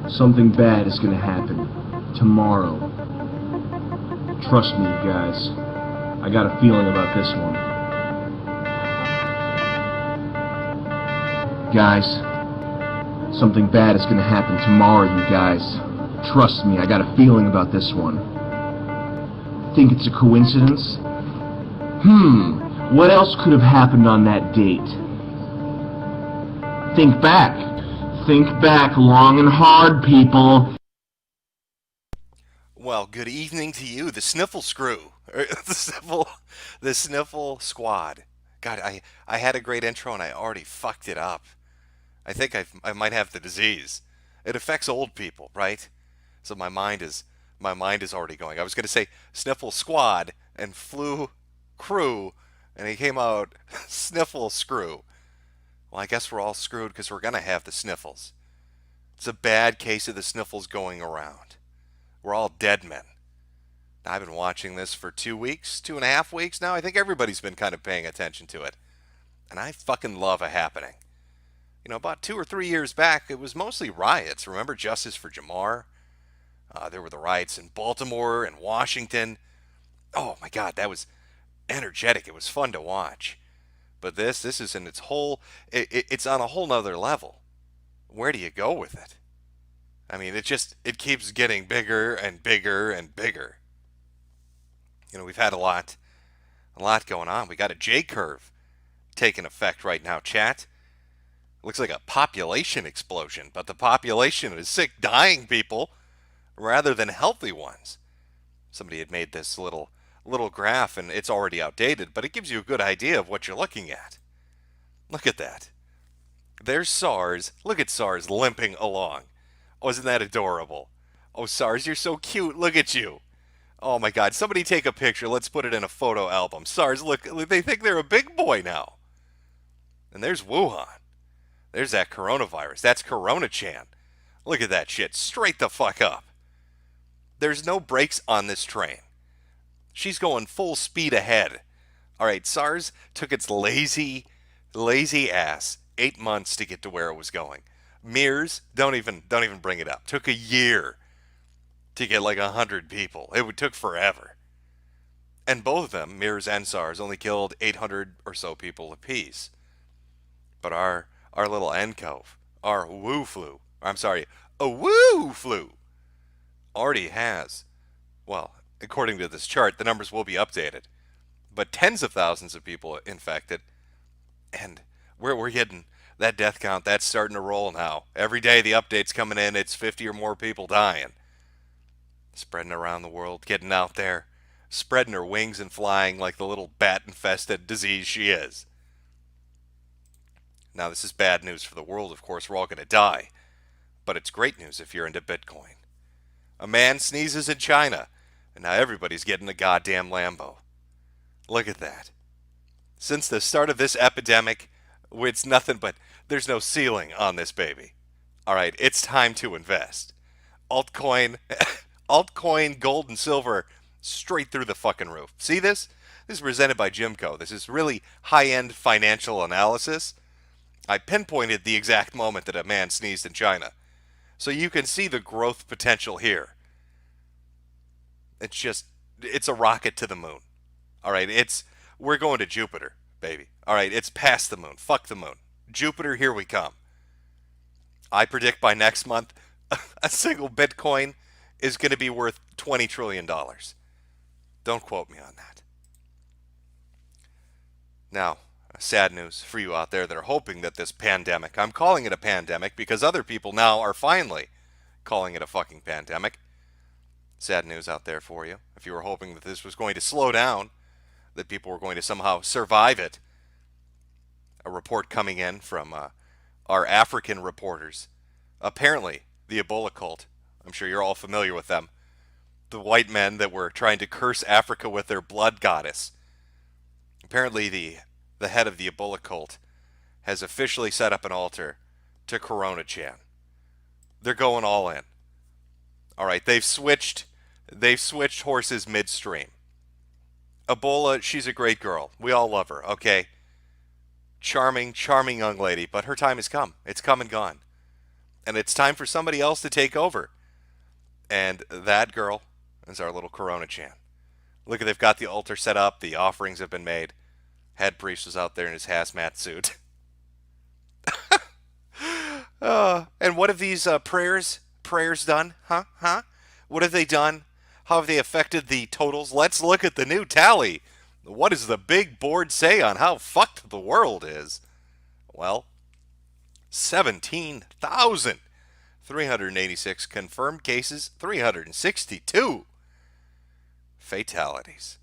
Something bad is gonna happen tomorrow. Trust me, you guys. I got a feeling about this one. Guys, something bad is gonna happen tomorrow, you guys. Trust me, I got a feeling about this one. Think it's a coincidence? What else could have happened on that date? Think back. Think back long and hard, people. Well, good evening to you, the Sniffle Screw, or the Sniffle Squad. God, I had a great intro and I already fucked it up. I think I might have the disease. It affects old people, right? So my mind is already going. I was going to say Sniffle Squad and Flu Crew, and it came out Sniffle Screw. Well, I guess we're all screwed because we're going to have the sniffles. It's a bad case of the sniffles going around. We're all dead men. I've been watching this for 2 weeks, 2.5 weeks now. I think everybody's been kind of paying attention to it. And I fucking love a happening. You know, about 2 or 3 years back, it was mostly riots. Remember Justice for Jamar? There were the riots in Baltimore and Washington. Oh my God, that was energetic. It was fun to watch. But this is in its whole, it's on a whole nother level. Where do you go with it? I mean, it keeps getting bigger and bigger and bigger. You know, we've had a lot going on. We got a J-curve taking effect right now, chat. Looks like a population explosion, but the population is sick, dying people rather than healthy ones. Somebody had made this little graph, and it's already outdated, but it gives you a good idea of what you're looking at. Look at that. There's SARS. Look at SARS limping along. Oh, isn't that adorable? Oh, SARS, you're so cute. Look at you. Oh my God, somebody take a picture. Let's put it in a photo album. SARS, look, they think they're a big boy now. And there's Wuhan. There's that coronavirus. That's Corona-chan. Look at that shit. Straight the fuck up. There's no brakes on this train. She's going full speed ahead. All right, SARS took its lazy ass 8 months to get to where it was going. MERS, don't even bring it up. Took a year to get like 100 people. It took forever. And both of them, MERS and SARS, only killed 800 or so people apiece. But our little NCOV, our woo flu, a woo flu, already has, well, according to this chart, the numbers will be updated, but tens of thousands of people infected, and we're getting that death count. That's starting to roll now. Every day the update's coming in. It's 50 or more people dying, spreading around the world, getting out there, spreading her wings and flying like the little bat-infested disease she is. Now, this is bad news for the world, of course. We're all going to die, but it's great news if you're into Bitcoin. A man sneezes in China, and now everybody's getting a goddamn Lambo. Look at that. Since the start of this epidemic, it's nothing but there's no ceiling on this baby. All right, it's time to invest. Altcoin, gold and silver, straight through the fucking roof. See this? This is presented by Jimco. This is really high-end financial analysis. I pinpointed the exact moment that a man sneezed in China. So you can see the growth potential here. It's a rocket to the moon. All right, we're going to Jupiter, baby. All right, it's past the moon. Fuck the moon. Jupiter, here we come. I predict by next month, a single Bitcoin is going to be worth $20 trillion. Don't quote me on that. Now, sad news for you out there that are hoping that this pandemic, I'm calling it a pandemic because other people now are finally calling it a fucking pandemic. Sad news out there for you. If you were hoping that this was going to slow down, that people were going to somehow survive it. A report coming in from our African reporters. Apparently, the Ebola cult, I'm sure you're all familiar with them. The white men that were trying to curse Africa with their blood goddess. Apparently, the head of the Ebola cult has officially set up an altar to Corona-chan. They're going all in. All right, they've switched horses midstream. Ebola, she's a great girl. We all love her, okay? Charming young lady, but her time has come. It's come and gone. and it's time for somebody else to take over. And that girl is our little Corona-chan. Look, they've got the altar set up. The offerings have been made. Head priest was out there in his hazmat suit. And what have these prayers done? Huh? What have they done? How have they affected the totals? Let's look at the new tally. What does the big board say on how fucked the world is? Well, 17,386 confirmed cases, 362 fatalities.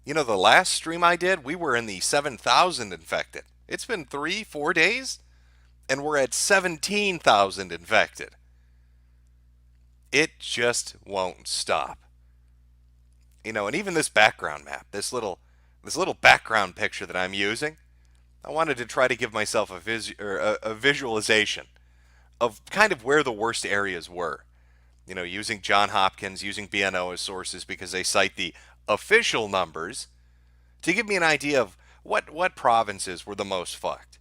You know, the last stream I did, we were in the 7,000 infected. It's been 3-4 days, and we're at 17,000 infected. It just won't stop. You know, and even this background map, this little background picture that I'm using, I wanted to try to give myself a visualization of kind of where the worst areas were. You know, using Johns Hopkins, using BNO as sources because they cite the official numbers to give me an idea of what provinces were the most fucked.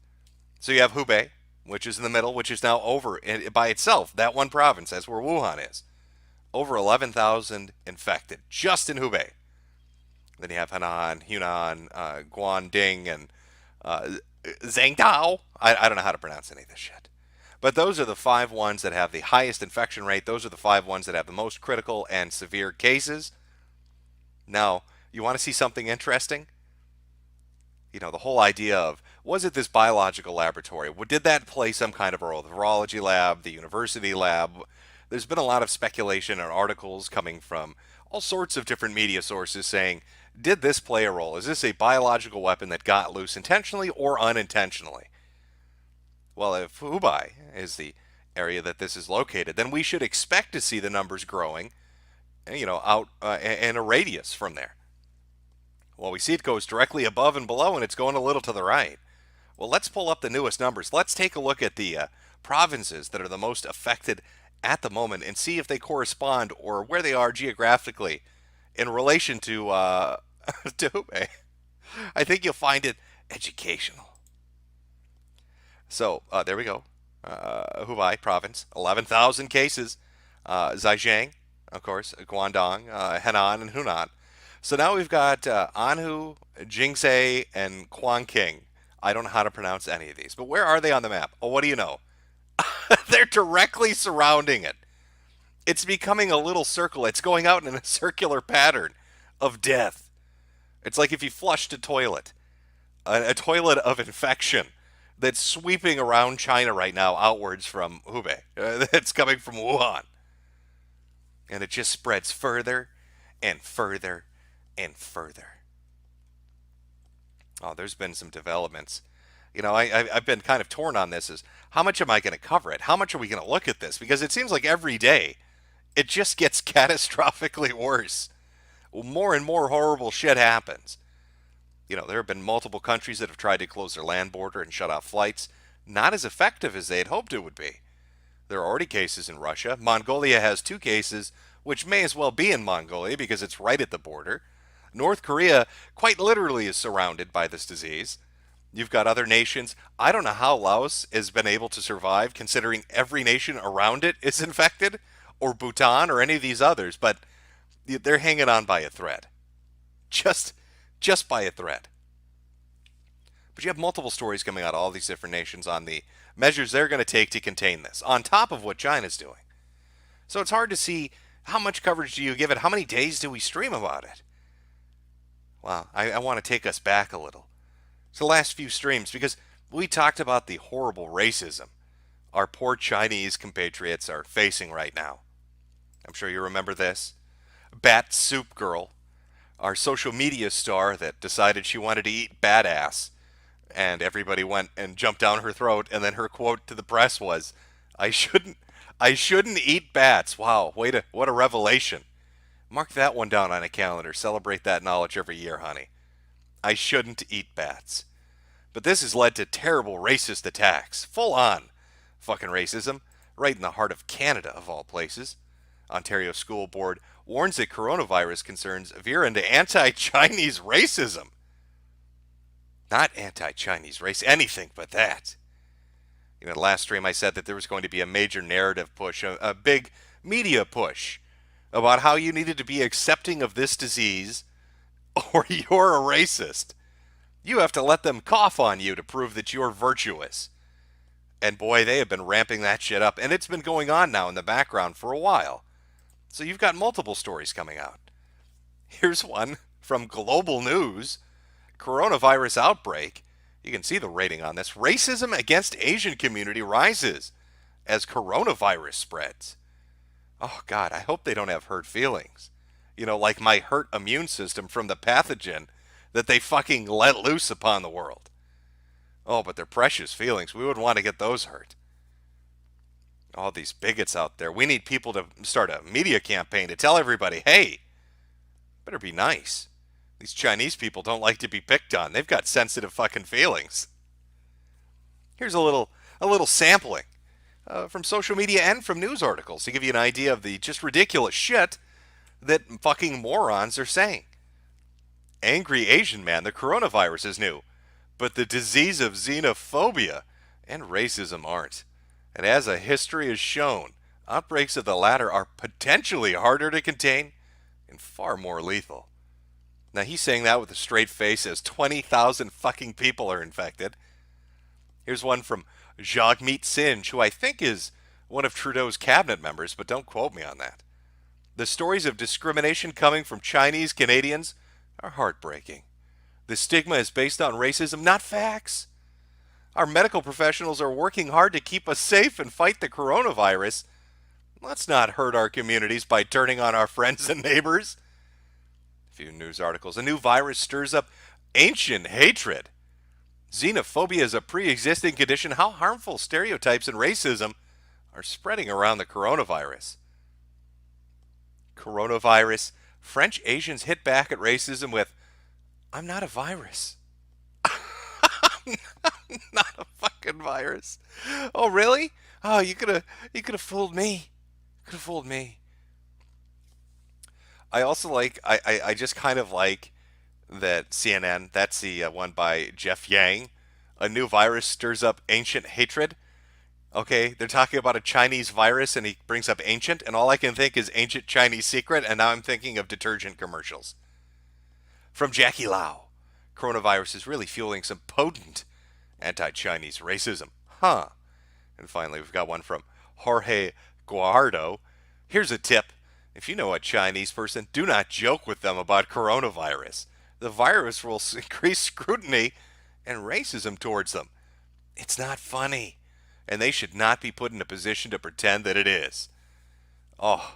So you have Hubei, which is in the middle, which is now over by itself. That one province, that's where Wuhan is. Over 11,000 infected just in Hubei. Then you have Henan, Hunan, Guangdong, and Zhengdao. I don't know how to pronounce any of this shit. But those are the 5 ones that have the highest infection rate. Those are the 5 ones that have the most critical and severe cases. Now, you want to see something interesting? You know, the whole idea of, was it this biological laboratory? Did that play some kind of role? The virology lab, the university lab? There's been a lot of speculation and articles coming from all sorts of different media sources saying, did this play a role? Is this a biological weapon that got loose intentionally or unintentionally? Well, if Hubei is the area that this is located, then we should expect to see the numbers growing, you know, out in a radius from there. Well, we see it goes directly above and below, and it's going a little to the right. Well, let's pull up the newest numbers. Let's take a look at the provinces that are the most affected at the moment and see if they correspond or where they are geographically in relation to to Hubei. I think you'll find it educational. So there we go. Hubei province, 11,000 cases. Zhejiang, of course, Guangdong, Henan, and Hunan. So now we've got Anhui, Jingzhou, and Quanqing. I don't know how to pronounce any of these, but where are they on the map? Oh, what do you know? They're directly surrounding it. It's becoming a little circle. It's going out in a circular pattern of death. It's like if you flushed a toilet of infection that's sweeping around China right now outwards from Hubei. It's coming from Wuhan. And it just spreads further and further and further. Oh, there's been some developments. You know, I've been kind of torn on this. Is how much am I going to cover it? How much are we going to look at this? Because it seems like every day it just gets catastrophically worse. More and more horrible shit happens. You know, there have been multiple countries that have tried to close their land border and shut off flights. Not as effective as they had hoped it would be. There are already cases in Russia. Mongolia has 2 cases, which may as well be in Mongolia because it's right at the border. North Korea quite literally is surrounded by this disease. You've got other nations. I don't know how Laos has been able to survive considering every nation around it is infected, or Bhutan or any of these others, but they're hanging on by a thread. Just by a thread. But you have multiple stories coming out of all these different nations on the measures they're going to take to contain this, on top of what China's doing. So it's hard to see how much coverage do you give it, how many days do we stream about it? Well, I want to take us back a little. So the last few streams, because we talked about the horrible racism our poor Chinese compatriots are facing right now. I'm sure you remember this. Bat Soup Girl, our social media star that decided she wanted to eat bat ass, and everybody went and jumped down her throat, and then her quote to the press was, I shouldn't eat bats. Wow, what a revelation. Mark that one down on a calendar. Celebrate that knowledge every year, honey. I shouldn't eat bats. But this has led to terrible racist attacks. Full on fucking racism. Right in the heart of Canada, of all places. Ontario School Board warns that coronavirus concerns veer into anti-Chinese racism. Not anti-Chinese race, anything but that. Last stream I said that there was going to be a major narrative push, a big media push about how you needed to be accepting of this disease or you're a racist. You have to let them cough on you to prove that you're virtuous. And boy, they have been ramping that shit up. And it's been going on now in the background for a while. So you've got multiple stories coming out. Here's one from Global News. Coronavirus outbreak. You can see the rating on this. Racism against Asian community rises as coronavirus spreads. Oh, God, I hope they don't have hurt feelings. Like my hurt immune system from the pathogen that they fucking let loose upon the world. Oh, but they're precious feelings. We wouldn't want to get those hurt. All these bigots out there. We need people to start a media campaign to tell everybody, hey, better be nice. These Chinese people don't like to be picked on. They've got sensitive fucking feelings. Here's a little sampling from social media and from news articles to give you an idea of the just ridiculous shit that fucking morons are saying. Angry Asian man, the coronavirus is new, but the disease of xenophobia and racism aren't. And as a history has shown, outbreaks of the latter are potentially harder to contain and far more lethal. Now he's saying that with a straight face as 20,000 fucking people are infected. Here's one from Jagmeet Sinj, who I think is one of Trudeau's cabinet members, but don't quote me on that. The stories of discrimination coming from Chinese Canadians are heartbreaking. The stigma is based on racism, not facts. Our medical professionals are working hard to keep us safe and fight the coronavirus. Let's not hurt our communities by turning on our friends and neighbors. A few news articles. A new virus stirs up ancient hatred. Xenophobia is a pre-existing condition. How harmful stereotypes and racism are spreading around the coronavirus. Coronavirus. French Asians hit back at racism with, I'm not a virus. I'm not a fucking virus. Oh, really? Oh, you could have fooled me. Could have fooled me. I also I just kind of like that CNN, that's the one by Jeff Yang. A new virus stirs up ancient hatred. Okay, they're talking about a Chinese virus and he brings up ancient, and all I can think is ancient Chinese secret, and now I'm thinking of detergent commercials. From Jackie Lau, coronavirus is really fueling some potent anti-Chinese racism. Huh. And finally, we've got one from Jorge Guajardo. Here's a tip. If you know a Chinese person, do not joke with them about coronavirus. The virus will increase scrutiny and racism towards them. It's not funny. And they should not be put in a position to pretend that it is. Oh,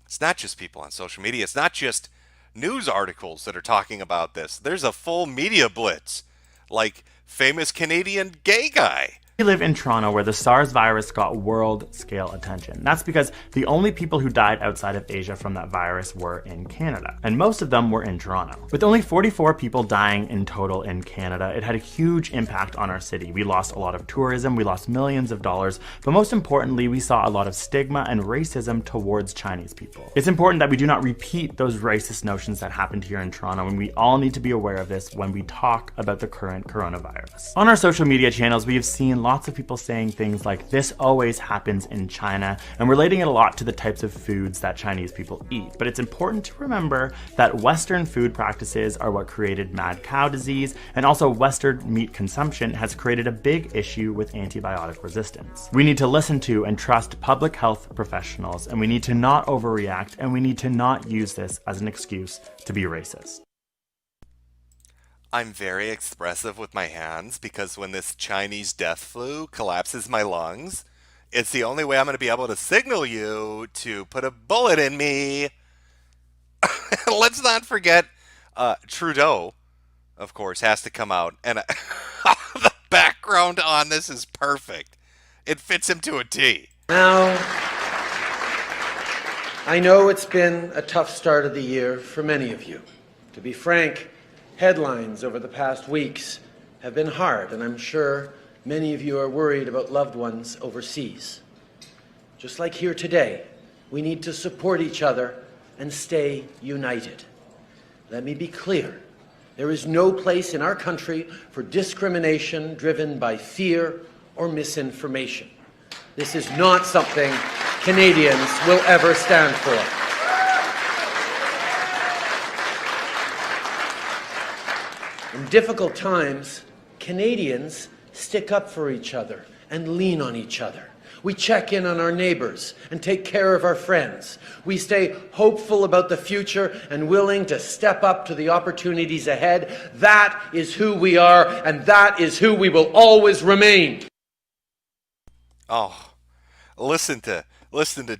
it's not just people on social media. It's not just news articles that are talking about this. There's a full media blitz, like famous Canadian gay guy. We live in Toronto, where the SARS virus got world-scale attention. That's because the only people who died outside of Asia from that virus were in Canada, and most of them were in Toronto. With only 44 people dying in total in Canada, it had a huge impact on our city. We lost a lot of tourism, we lost millions of dollars, but most importantly, we saw a lot of stigma and racism towards Chinese people. It's important that we do not repeat those racist notions that happened here in Toronto, and we all need to be aware of this when we talk about the current coronavirus. On our social media channels, we have seen lots of people saying things like, this always happens in China, and relating it a lot to the types of foods that Chinese people eat. But it's important to remember that Western food practices are what created mad cow disease, and also Western meat consumption has created a big issue with antibiotic resistance. We need to listen to and trust public health professionals, and we need to not overreact, and we need to not use this as an excuse to be racist. I'm very expressive with my hands because when this Chinese death flu collapses my lungs, it's the only way I'm going to be able to signal you to put a bullet in me. Let's not forget Trudeau, of course, has to come out. And the background on this is perfect. It fits him to a T. Now, I know it's been a tough start of the year for many of you. To be frank, headlines over the past weeks have been hard, and I'm sure many of you are worried about loved ones overseas. Just like here today, we need to support each other and stay united. Let me be clear. There is no place in our country for discrimination driven by fear or misinformation. This is not something Canadians will ever stand for. In difficult times, Canadians stick up for each other and lean on each other. We check in on our neighbors and take care of our friends. We stay hopeful about the future and willing to step up to the opportunities ahead. That is who we are, and that is who we will always remain. Oh, listen to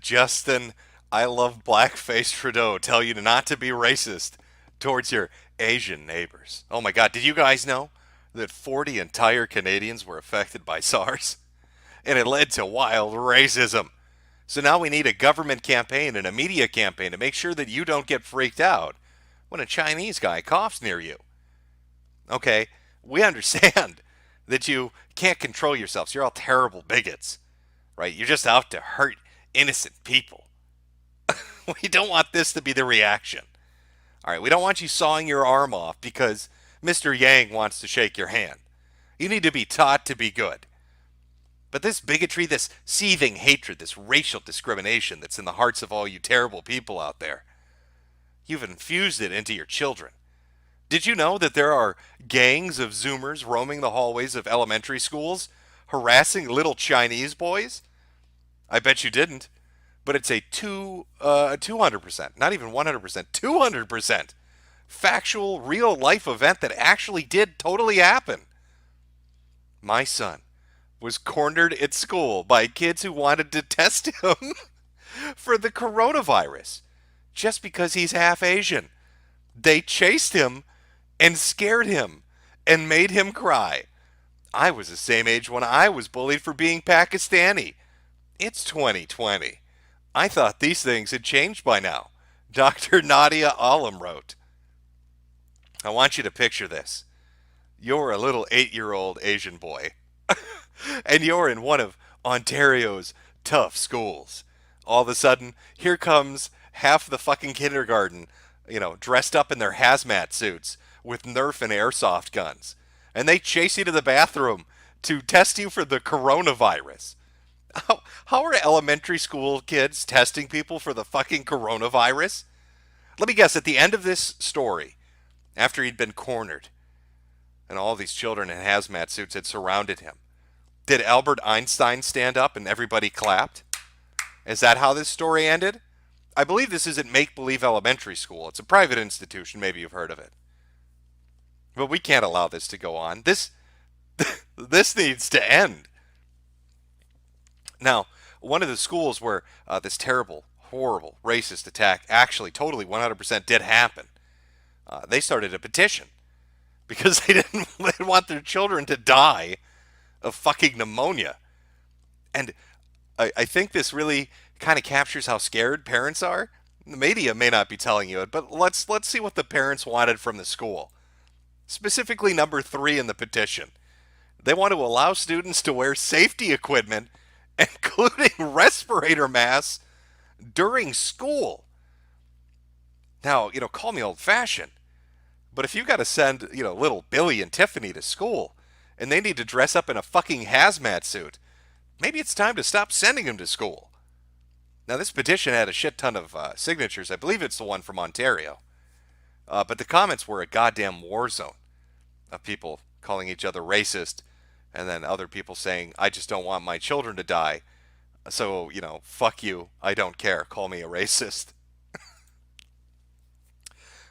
Justin, I love blackface Trudeau tell you not to be racist towards your Asian neighbors. Oh my God, did you guys know that 40 entire Canadians were affected by SARS? And it led to wild racism. So now we need a government campaign and a media campaign to make sure that you don't get freaked out when a Chinese guy coughs near you. Okay, we understand that you can't control yourselves. You're all terrible bigots, right? You're just out to hurt innocent people. We don't want this to be the reaction. All right, we don't want you sawing your arm off because Mr. Yang wants to shake your hand. You need to be taught to be good. But this bigotry, this seething hatred, this racial discrimination that's in the hearts of all you terrible people out there, you've infused it into your children. Did you know that there are gangs of Zoomers roaming the hallways of elementary schools, harassing little Chinese boys? I bet you didn't. But it's a 200%, not even 100%, 200% factual, real-life event that actually did totally happen. My son was cornered at school by kids who wanted to test him for the coronavirus just because he's half Asian. They chased him and scared him and made him cry. I was the same age when I was bullied for being Pakistani. It's 2020. I thought these things had changed by now. Dr. Nadia Alam wrote. I want you to picture this. You're a little 8-year-old Asian boy. And you're in one of Ontario's tough schools. All of a sudden, here comes half the fucking kindergarten, dressed up in their hazmat suits with Nerf and airsoft guns. And they chase you to the bathroom to test you for the coronavirus. How are elementary school kids testing people for the fucking coronavirus? Let me guess, at the end of this story, after he'd been cornered, and all these children in hazmat suits had surrounded him, did Albert Einstein stand up and everybody clapped? Is that how this story ended? I believe this is at Make Believe Elementary School. It's a private institution. Maybe you've heard of it. But we can't allow this to go on. This needs to end. Now, one of the schools where this terrible, horrible, racist attack actually totally 100% did happen, they started a petition because they didn't want their children to die of fucking pneumonia. And I think this really kind of captures how scared parents are. The media may not be telling you it, but let's see what the parents wanted from the school. Specifically number 3 in the petition. They want to allow students to wear safety equipment, including respirator masks, during school. Now, call me old-fashioned, but if you got to send, little Billy and Tiffany to school, and they need to dress up in a fucking hazmat suit, maybe it's time to stop sending them to school. Now, this petition had a shit ton of signatures. I believe it's the one from Ontario. But the comments were a goddamn war zone of people calling each other racist, and then other people saying, I just don't want my children to die. So, fuck you. I don't care. Call me a racist.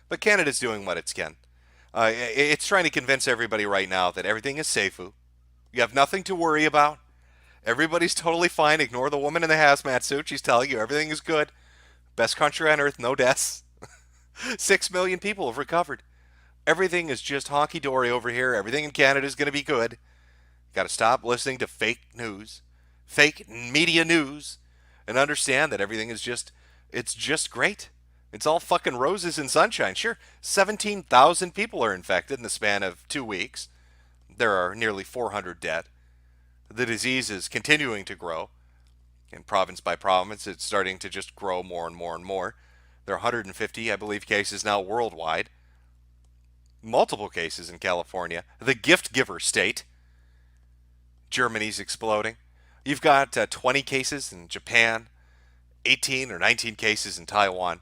But Canada's doing what it can. It's trying to convince everybody right now that everything is safe. You have nothing to worry about. Everybody's totally fine. Ignore the woman in the hazmat suit. She's telling you everything is good. Best country on earth, no deaths. 6 million people have recovered. Everything is just honky-dory over here. Everything in Canada is going to be good. Got to stop listening to fake news, fake media news, and understand that everything is it's just great. It's all fucking roses and sunshine. Sure, 17,000 people are infected in the span of 2 weeks. There are nearly 400 dead. The disease is continuing to grow. And province by province, it's starting to just grow more and more and more. There are 150, I believe, cases now worldwide. Multiple cases in California, the gift giver state. Germany's exploding. You've got 20 cases in Japan, 18 or 19 cases in Taiwan.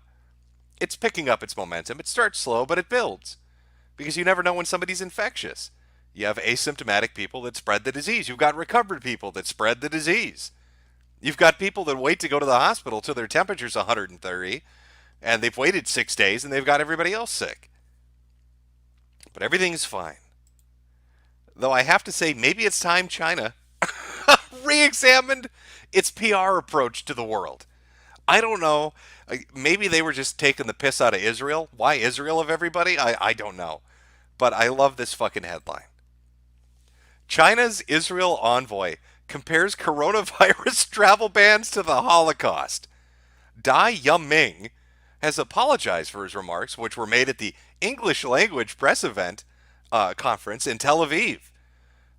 It's picking up its momentum. It starts slow, but it builds. Because you never know when somebody's infectious. You have asymptomatic people that spread the disease. You've got recovered people that spread the disease. You've got people that wait to go to the hospital till their temperature's 130, and they've waited 6 days, and they've got everybody else sick. But everything's fine. Though I have to say, maybe it's time China re-examined its PR approach to the world. I don't know. Maybe they were just taking the piss out of Israel. Why Israel of everybody? I don't know. But I love this fucking headline. China's Israel envoy compares coronavirus travel bans to the Holocaust. Dai Yuming has apologized for his remarks, which were made at the English language press event conference in Tel Aviv.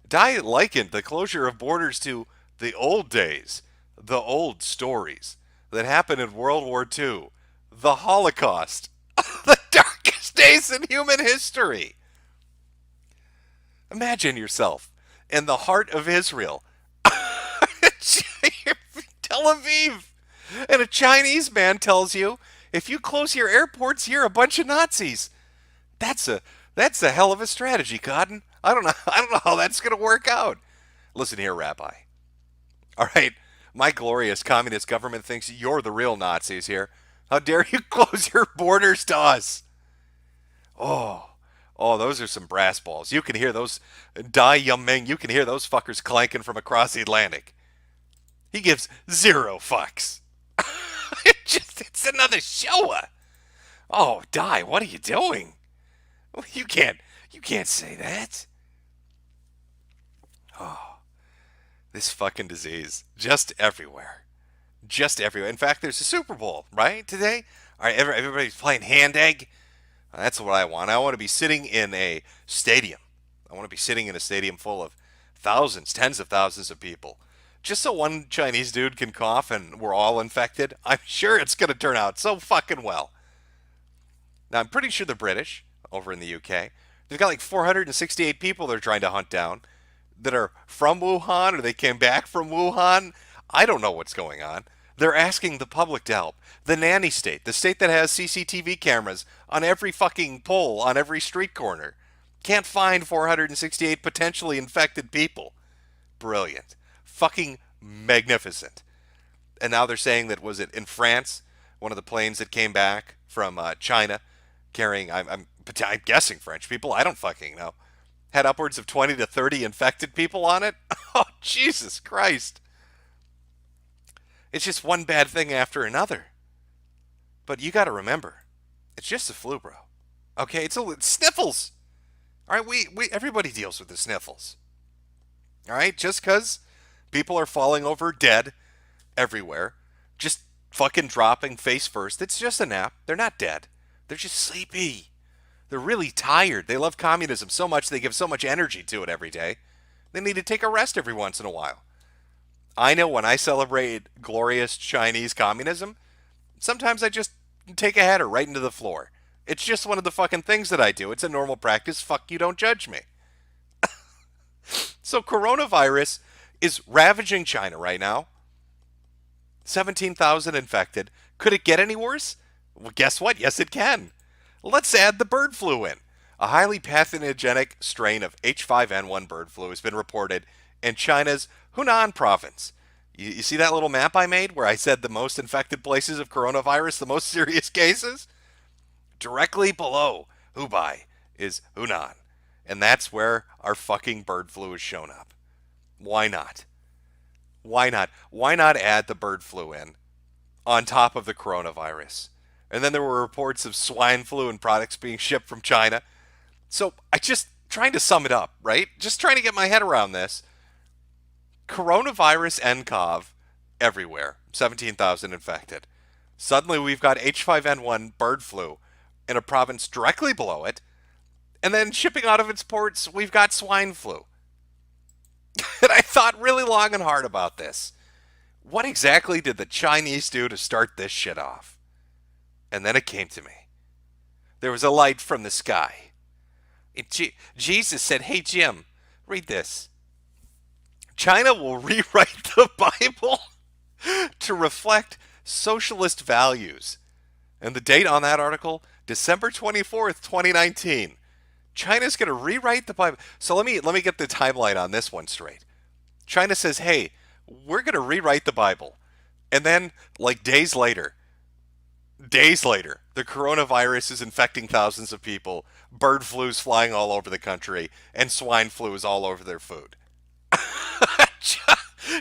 Dai likened the closure of borders to the old days, the old stories that happened in World War II, the Holocaust, the darkest days in human history. Imagine yourself in the heart of Israel, Tel Aviv, and a Chinese man tells you, if you close your airports, you're a bunch of Nazis. That's a hell of a strategy, Cotton. I don't know how that's going to work out. Listen here, Rabbi. All right, my glorious communist government thinks you're the real Nazis here. How dare you close your borders to us? Oh, those are some brass balls. You can hear those, Dai Yuming, you can hear those fuckers clanking from across the Atlantic. He gives 0 fucks. It's another Showa. Oh, Dai, what are you doing? You can't say that. Oh, this fucking disease, just everywhere. Just everywhere. In fact, there's a Super Bowl, right, today? All right, everybody's playing hand egg. That's what I want. I want to be sitting in a stadium. I want to be sitting in a stadium full of thousands, tens of thousands of people. Just so one Chinese dude can cough and we're all infected. I'm sure it's going to turn out so fucking well. Now, I'm pretty sure the British, over in the UK, they've got like 468 people they're trying to hunt down that are from Wuhan or they came back from Wuhan. I don't know what's going on. They're asking the public to help. The nanny state, the state that has CCTV cameras on every fucking pole, on every street corner, can't find 468 potentially infected people. Brilliant. Fucking magnificent. And now they're saying that, was it in France, one of the planes that came back from China, carrying, I'm guessing French people, I don't fucking know, had upwards of 20 to 30 infected people on it? Oh, Jesus Christ. It's just one bad thing after another. But you got to remember, it's just the flu, bro. Okay, it's sniffles. All right, we everybody deals with the sniffles. All right, just because people are falling over dead everywhere, just fucking dropping face first, it's just a nap. They're not dead. They're just sleepy. They're really tired. They love communism so much, they give so much energy to it every day. They need to take a rest every once in a while. I know when I celebrate glorious Chinese communism, sometimes I just take a header right into the floor. It's just one of the fucking things that I do. It's a normal practice. Fuck you, don't judge me. So coronavirus is ravaging China right now. 17,000 infected. Could it get any worse? Well, guess what? Yes, it can. Let's add the bird flu in. A highly pathogenic strain of H5N1 bird flu has been reported in China's Hunan province. You see that little map I made where I said the most infected places of coronavirus, the most serious cases? Directly below Hubei is Hunan. And that's where our fucking bird flu has shown up. Why not? Why not? Why not add the bird flu in on top of the coronavirus? And then there were reports of swine flu and products being shipped from China. So I just trying to sum it up, right? Just trying to get my head around this. Coronavirus nCoV everywhere. 17,000 infected. Suddenly we've got H5N1 bird flu in a province directly below it. And then shipping out of its ports, we've got swine flu. And I thought really long and hard about this. What exactly did the Chinese do to start this shit off? And then it came to me. There was a light from the sky. Jesus said, "Hey Jim, read this." China will rewrite the Bible to reflect socialist values. And the date on that article, December 24th, 2019. China's going to rewrite the Bible. So let me get the timeline on this one straight. China says, hey, we're going to rewrite the Bible. And then, like days later, the coronavirus is infecting thousands of people, bird flu's flying all over the country, and swine flu is all over their food.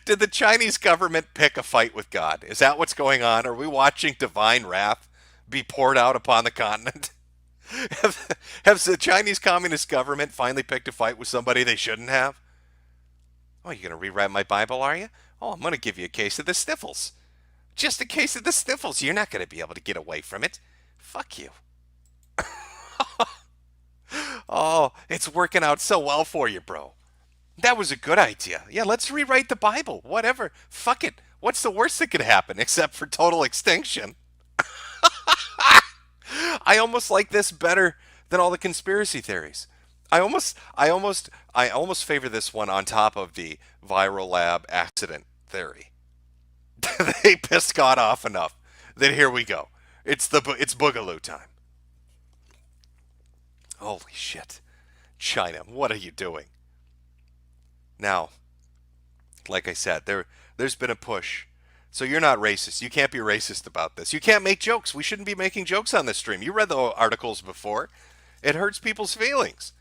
Did the Chinese government pick a fight with God? Is that what's going on? Are we watching divine wrath be poured out upon the continent? Has the Chinese Communist government finally picked a fight with somebody they shouldn't have? Oh, you're going to rewrite my Bible, are you? Oh, I'm going to give you a case of the sniffles. Just a case of the sniffles. You're not going to be able to get away from it. Fuck you. Oh, it's working out so well for you, bro. That was a good idea. Yeah, let's rewrite the Bible. Whatever. Fuck it. What's the worst that could happen except for total extinction? I almost like this better than all the conspiracy theories. I almost favor this one on top of the viral lab accident theory. They pissed God off enough that here we go. It's boogaloo time. Holy shit. China, what are you doing? Now, like I said, there's been a push. So you're not racist. You can't be racist about this. You can't make jokes. We shouldn't be making jokes on this stream. You read the articles before. It hurts people's feelings.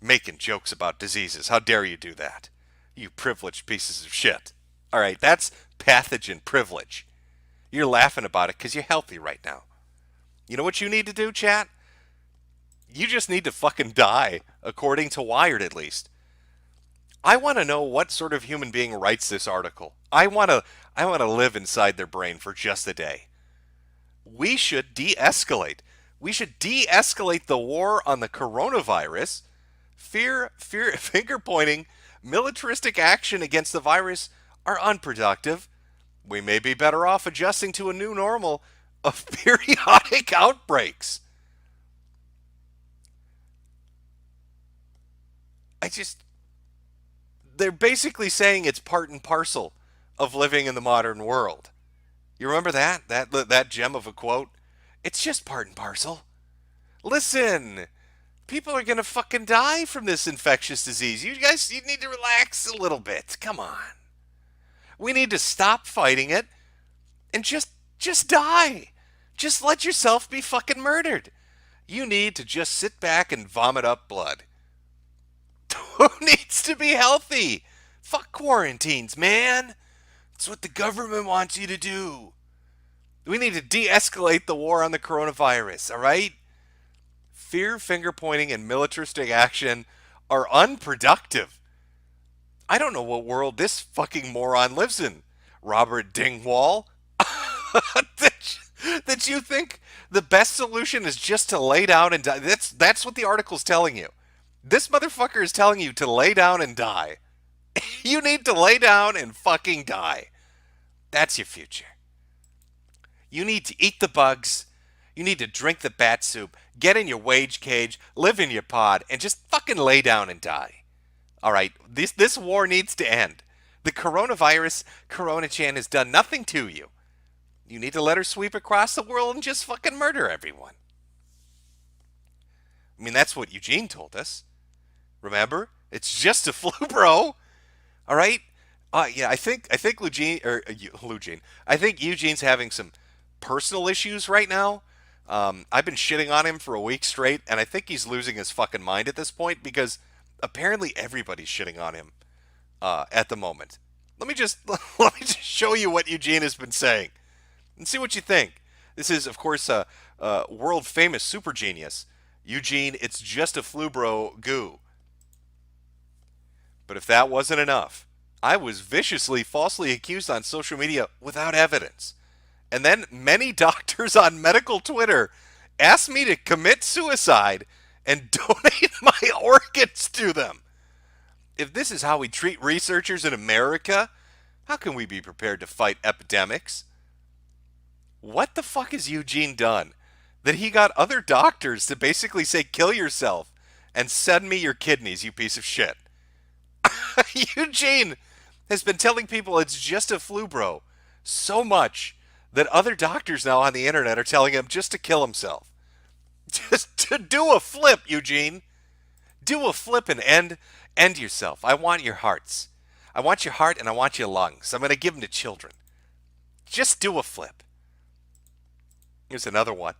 Making jokes about diseases. How dare you do that? You privileged pieces of shit. All right, that's pathogen privilege. You're laughing about it because you're healthy right now. You know what you need to do, chat? You just need to fucking die, according to Wired at least. I want to know what sort of human being writes this article. I want to live inside their brain for just a day. We should de-escalate. We should de-escalate the war on the coronavirus. Fear, finger-pointing, militaristic action against the virus are unproductive. We may be better off adjusting to a new normal of periodic outbreaks. They're basically saying it's part and parcel of living in the modern world. You remember that gem of a quote? It's just part and parcel. Listen, people are going to fucking die from this infectious disease. You need to relax a little bit. Come on. We need to stop fighting it and just die. Just let yourself be fucking murdered. You need to just sit back and vomit up blood. Who needs to be healthy? Fuck quarantines, man. It's what the government wants you to do. We need to de-escalate the war on the coronavirus, all right? Fear, finger-pointing, and militaristic action are unproductive. I don't know what world this fucking moron lives in, Robert Dingwall. That you think the best solution is just to lay down and die? That's what the article's telling you. This motherfucker is telling you to lay down and die. You need to lay down and fucking die. That's your future. You need to eat the bugs. You need to drink the bat soup. Get in your wage cage. Live in your pod. And just fucking lay down and die. All right. This war needs to end. The coronavirus, Corona-chan, has done nothing to you. You need to let her sweep across the world and just fucking murder everyone. I mean, that's what Eugene told us. Remember? It's just a flu, bro. All right? Yeah, I think Eugene. I think Eugene's having some personal issues right now. I've been shitting on him for a week straight, and I think he's losing his fucking mind at this point because apparently everybody's shitting on him at the moment. Let me just show you what Eugene has been saying and see what you think. This is, of course, a world famous super genius, Eugene. It's just a flu, bro. Goo. But if that wasn't enough, I was viciously falsely accused on social media without evidence. And then many doctors on medical Twitter asked me to commit suicide and donate my organs to them. If this is how we treat researchers in America, how can we be prepared to fight epidemics? What the fuck has Eugene done that he got other doctors to basically say, kill yourself and send me your kidneys, you piece of shit? Eugene, has been telling people it's just a flu, bro, so much that other doctors now on the internet are telling him just to kill himself. Just to do a flip, Eugene. Do a flip and end yourself. I want your hearts. I want your heart and I want your lungs. I'm going to give them to children. Just do a flip. Here's another one.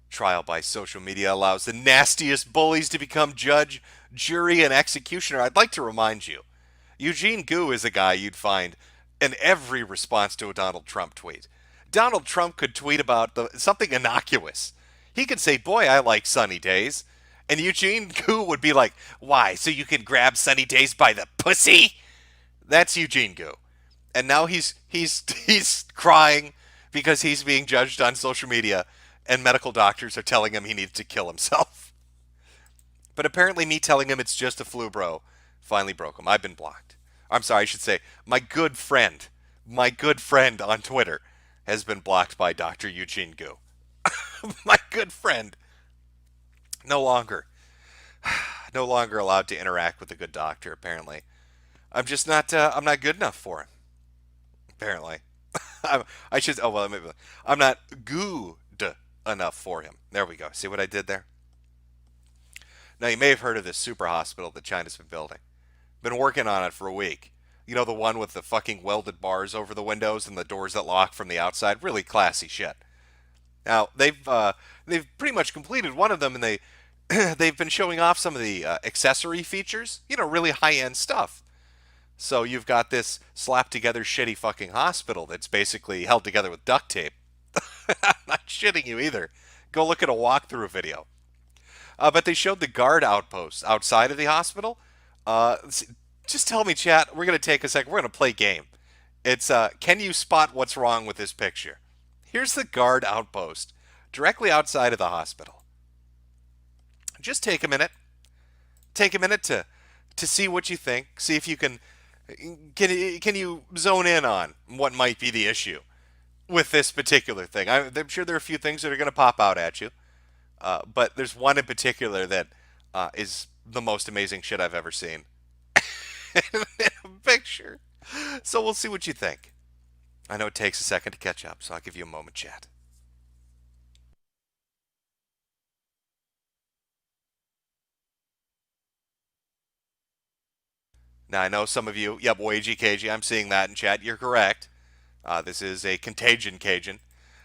Trial by social media allows the nastiest bullies to become judge, jury, and executioner. I'd like to remind you, Eugene Gu is a guy you'd find in every response to a Donald Trump tweet. Donald Trump could tweet about something innocuous. He could say, boy, I like sunny days. And Eugene Gu would be like, why, so you can grab sunny days by the pussy? That's Eugene Gu. And now he's crying because he's being judged on social media and medical doctors are telling him he needs to kill himself. But apparently me telling him it's just a flu, bro, finally broke him. I've been blocked. I'm sorry, I should say my good friend on Twitter has been blocked by Dr. Eugene Gu. My good friend. No longer allowed to interact with a good doctor, apparently. I'm just not, I'm not good enough for him. Apparently. I'm not good enough for him. There we go. See what I did there? Now, you may have heard of this super hospital that China's been building. Been working on it for a week. You know, the one with the fucking welded bars over the windows and the doors that lock from the outside? Really classy shit. Now, they've pretty much completed one of them, and they've been showing off some of the accessory features. You know, really high-end stuff. So you've got this slapped-together shitty fucking hospital that's basically held together with duct tape. I'm not shitting you either. Go look at a walkthrough video. But they showed the guard outposts outside of the hospital. Just tell me, chat, we're going to take a second. We're going to play a game. It's, can you spot what's wrong with this picture? Here's the guard outpost directly outside of the hospital. Just take a minute. Take a minute to see what you think. See if you can you zone in on what might be the issue with this particular thing. I'm sure there are a few things that are going to pop out at you. But there's one in particular that is the most amazing shit I've ever seen. In a picture. So we'll see what you think. I know it takes a second to catch up, so I'll give you a moment, chat. Now, I know some of you, yep, Wagey Cagey, I'm seeing that in chat. You're correct. This is a contagion Cajun.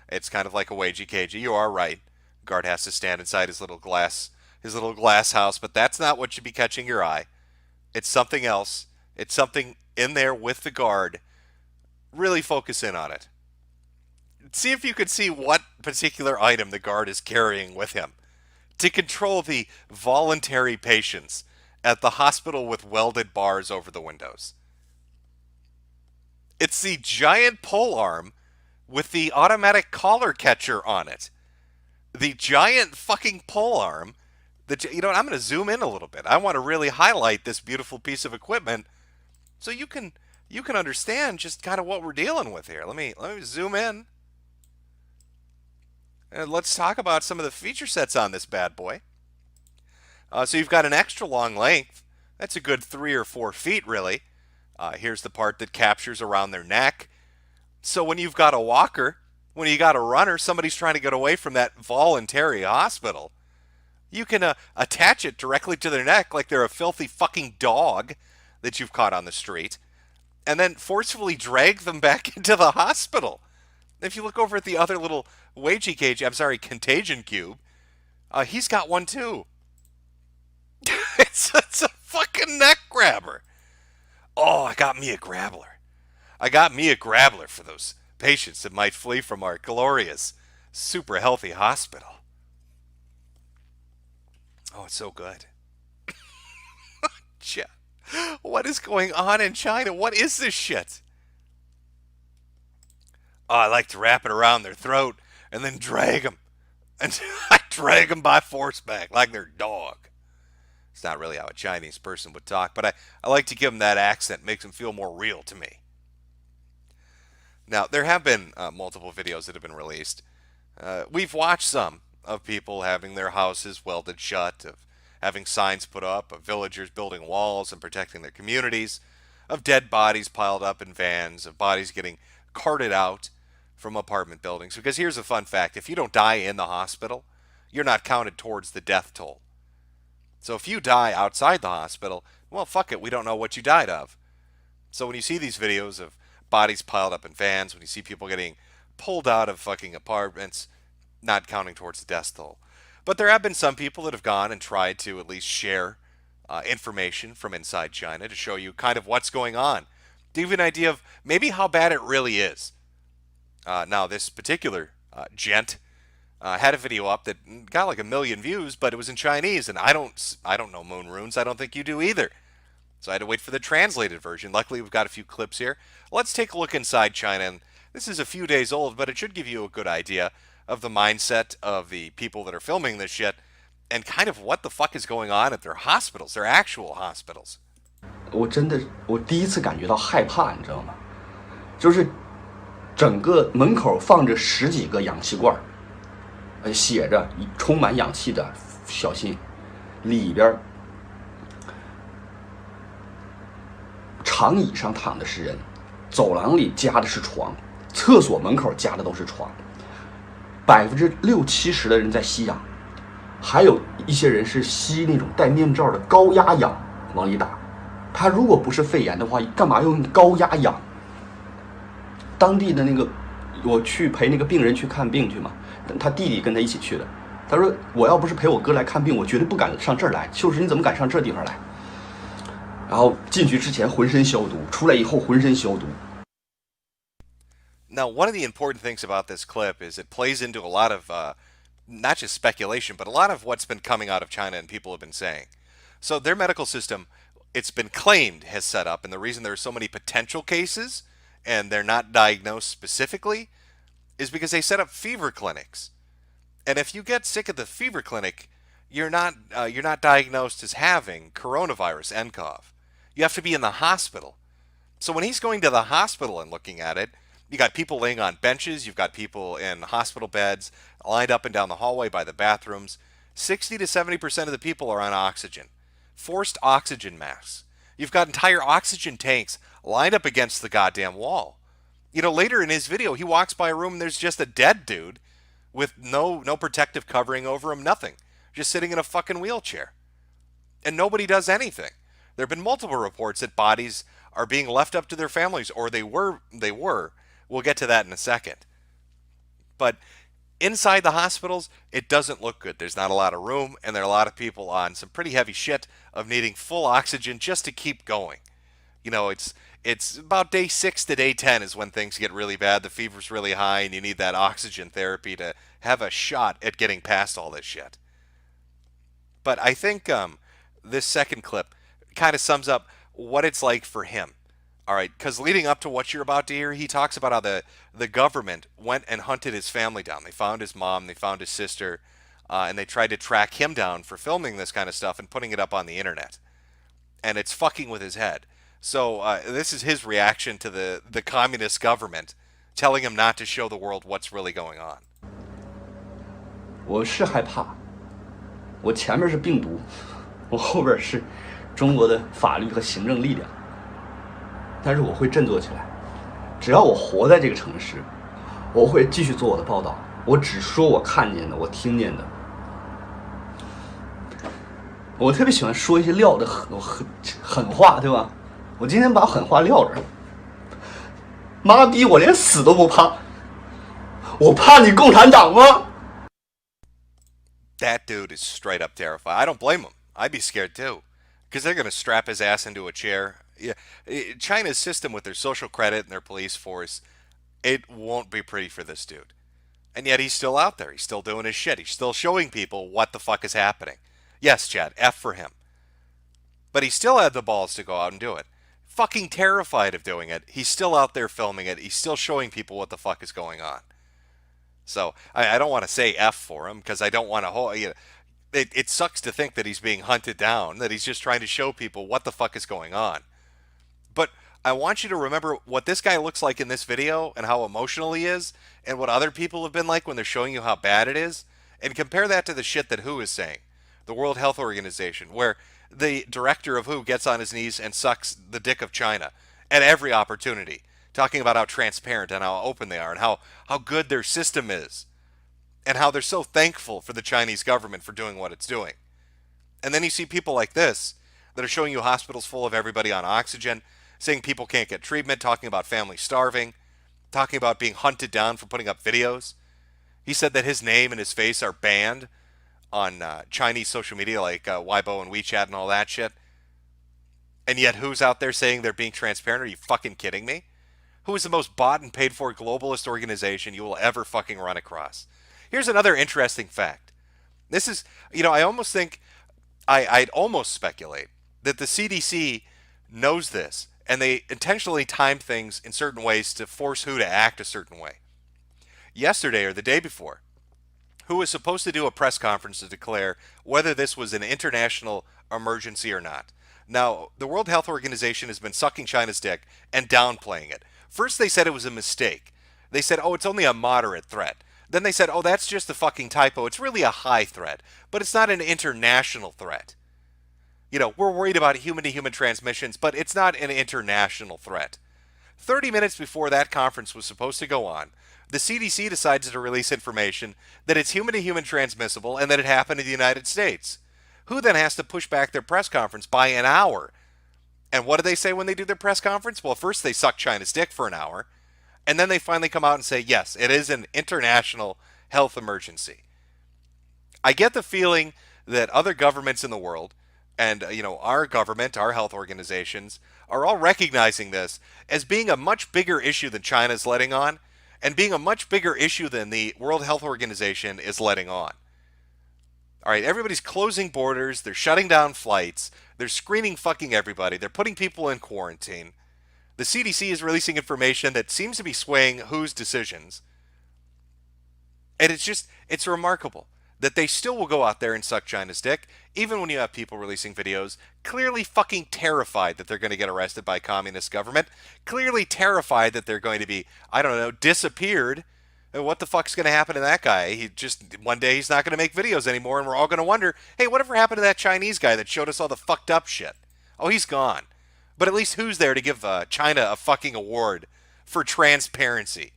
It's kind of like a Wagey Cagey. You are right. Guard has to stand inside his little glass house, but that's not what should be catching your eye. It's something else. It's something in there with the guard. Really focus in on it. See if you could see what particular item the guard is carrying with him to control the voluntary patients at the hospital with welded bars over the windows. It's the giant pole arm with the automatic collar catcher on it. The giant fucking pole arm. You know what? I'm going to zoom in a little bit. I want to really highlight this beautiful piece of equipment so you can understand just kind of what we're dealing with here. Let me zoom in. And let's talk about some of the feature sets on this bad boy. So you've got an extra long length. That's a good 3 or 4 feet, really. Here's the part that captures around their neck. So when you've got a walker, when you got a runner, somebody's trying to get away from that voluntary hospital, you can attach it directly to their neck like they're a filthy fucking dog that you've caught on the street, and then forcefully drag them back into the hospital. If you look over at the other little contagion cube, he's got one too. It's a fucking neck grabber. Oh, I got me a grabbler. I got me a grabbler for those patients that might flee from our glorious, super healthy hospital. Oh, it's so good. What is going on in China? What is this shit? Oh, I like to wrap it around their throat and then drag them. And I drag them by force back like they're a dog. It's not really how a Chinese person would talk, but I like to give them that accent. It makes them feel more real to me. Now, there have been multiple videos that have been released. We've watched some of people having their houses welded shut, of having signs put up, of villagers building walls and protecting their communities. of dead bodies piled up in vans, of bodies getting carted out from apartment buildings. Because here's a fun fact: if you don't die in the hospital, you're not counted towards the death toll. So if you die outside the hospital, well, fuck it, we don't know what you died of. So when you see these videos of bodies piled up in vans, when you see people getting pulled out of fucking apartments, not counting towards the death toll. But there have been some people that have gone and tried to at least share information from inside China to show you kind of what's going on, to give you an idea of maybe how bad it really is. Now, this particular gent had a video up that got like 1 million views, but it was in Chinese, and I don't know moon runes. I don't think you do either. So I had to wait for the translated version. Luckily, we've got a few clips here. Let's take a look inside China. And this is a few days old, but it should give you a good idea of the mindset of the people that are filming this shit and kind of what the fuck is going on at their hospitals, their actual hospitals. 我第一次感觉到害怕，你知道吗？就是整个门口放着10几个氧气罐，写着充满氧气的，小心，里边长椅上躺的是人，走廊里夹的是床，厕所门口夹的都是床，60%、70%的人在吸氧，还有一些人是吸那种戴面罩的高压氧往里打。他如果不是肺炎的话，干嘛用高压氧？当地的那个，我去陪那个病人去看病去嘛，他弟弟跟他一起去的。他说我要不是陪我哥来看病，我绝对不敢上这儿来。就是你怎么敢上这地方来？然后进去之前浑身消毒，出来以后浑身消毒。Now, one of the important things about this clip is it plays into a lot of not just speculation, but a lot of what's been coming out of China and people have been saying. So their medical system, it's been claimed, has set up, and the reason there are so many potential cases and they're not diagnosed specifically is because they set up fever clinics. And if you get sick at the fever clinic, you're not diagnosed as having coronavirus, nCoV. You have to be in the hospital. So when he's going to the hospital and looking at it, you got people laying on benches, you've got people in hospital beds lined up and down the hallway by the bathrooms. 60 to 70% of the people are on oxygen. Forced oxygen masks. You've got entire oxygen tanks lined up against the goddamn wall. You know, later in his video, he walks by a room and there's just a dead dude with no protective covering over him, nothing. Just sitting in a fucking wheelchair. And nobody does anything. There have been multiple reports that bodies are being left up to their families, or they were. We'll get to that in a second. But inside the hospitals, it doesn't look good. There's not a lot of room, and there are a lot of people on some pretty heavy shit of needing full oxygen just to keep going. You know, it's about day 6 to day 10 is when things get really bad. The fever's really high, and you need that oxygen therapy to have a shot at getting past all this shit. But I think this second clip kind of sums up what it's like for him. All right, because leading up to what you're about to hear, he talks about how the government went and hunted his family down. They found his mom, they found his sister, and they tried to track him down for filming this kind of stuff and putting it up on the internet. And it's fucking with his head. So this is his reaction to the communist government telling him not to show the world what's really going on. 我是害怕，我前面是病毒，我后边是中国的法律和行政力量。但是我会振作起来，只要我活在这个城市，我会继续做我的报道。我只说我看见的，我听见的。我特别喜欢说一些撂的狠话，对吧？我今天把狠话撂这儿。妈逼，我连死都不怕，我怕你共产党吗？ That dude is straight up terrified. I don't blame him. I'd be scared too, because they're going to strap his ass into a chair. Yeah, China's system with their social credit and their police force, it won't be pretty for this dude. And yet he's still out there. He's still doing his shit. He's still showing people what the fuck is happening. Yes, Chad, F for him. But he still had the balls to go out and do it. Fucking terrified of doing it. He's still out there filming it. He's still showing people what the fuck is going on. So I don't want to say F for him, because I don't want to... It sucks to think that he's being hunted down, that he's just trying to show people what the fuck is going on. But I want you to remember what this guy looks like in this video and how emotional he is and what other people have been like when they're showing you how bad it is, and compare that to the shit that WHO is saying, the World Health Organization, where the director of WHO gets on his knees and sucks the dick of China at every opportunity, talking about how transparent and how open they are and how good their system is and how they're so thankful for the Chinese government for doing what it's doing. And then you see people like this that are showing you hospitals full of everybody on oxygen, saying people can't get treatment, talking about families starving, talking about being hunted down for putting up videos. He said that his name and his face are banned on Chinese social media like Weibo and WeChat and all that shit. And yet who's out there saying they're being transparent? Are you fucking kidding me? Who is the most bought and paid for globalist organization you will ever fucking run across? Here's another interesting fact. This is, I almost think, I'd almost speculate that the CDC knows this and they intentionally time things in certain ways to force WHO to act a certain way. Yesterday or the day before, WHO was supposed to do a press conference to declare whether this was an international emergency or not. Now, the World Health Organization has been sucking China's dick and downplaying it. First, they said it was a mistake. They said, it's only a moderate threat. Then they said, that's just a fucking typo. It's really a high threat, but it's not an international threat. We're worried about human-to-human transmissions, but it's not an international threat. 30 minutes before that conference was supposed to go on, the CDC decides to release information that it's human-to-human transmissible and that it happened in the United States. Who then has to push back their press conference by an hour? And what do they say when they do their press conference? Well, first they suck China's dick for an hour, and then they finally come out and say, yes, it is an international health emergency. I get the feeling that other governments in the world, and our government, our health organizations, are all recognizing this as being a much bigger issue than China's letting on, and being a much bigger issue than the World Health Organization is letting on. All right, everybody's closing borders, they're shutting down flights, they're screening fucking everybody, they're putting people in quarantine. The CDC is releasing information that seems to be swaying WHO's decisions. And it's remarkable that they still will go out there and suck China's dick, even when you have people releasing videos clearly fucking terrified that they're going to get arrested by communist government, clearly terrified that they're going to be, disappeared. And what the fuck's going to happen to that guy? One day he's not going to make videos anymore, and we're all going to wonder, hey, whatever happened to that Chinese guy that showed us all the fucked up shit? Oh, he's gone. But at least who's there to give China a fucking award for transparency?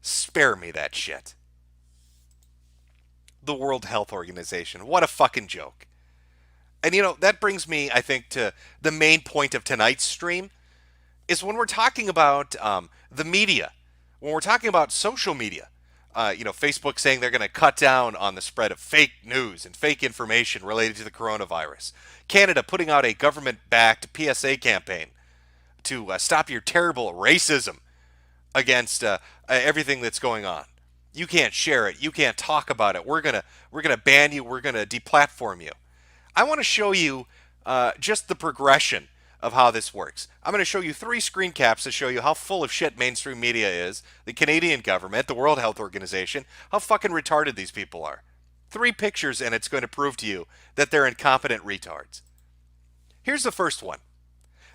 Spare me that shit. The World Health Organization. What a fucking joke. And that brings me, I think, to the main point of tonight's stream, is when we're talking about the media, when we're talking about social media, Facebook saying they're going to cut down on the spread of fake news and fake information related to the coronavirus. Canada putting out a government-backed PSA campaign to stop your terrible racism against everything that's going on. You can't share it. You can't talk about it. We're gonna ban you. We're gonna deplatform you. I want to show you just the progression of how this works. I'm going to show you 3 screen caps to show you how full of shit mainstream media is, the Canadian government, the World Health Organization, how fucking retarded these people are. 3 pictures, and it's going to prove to you that they're incompetent retards. Here's the first one.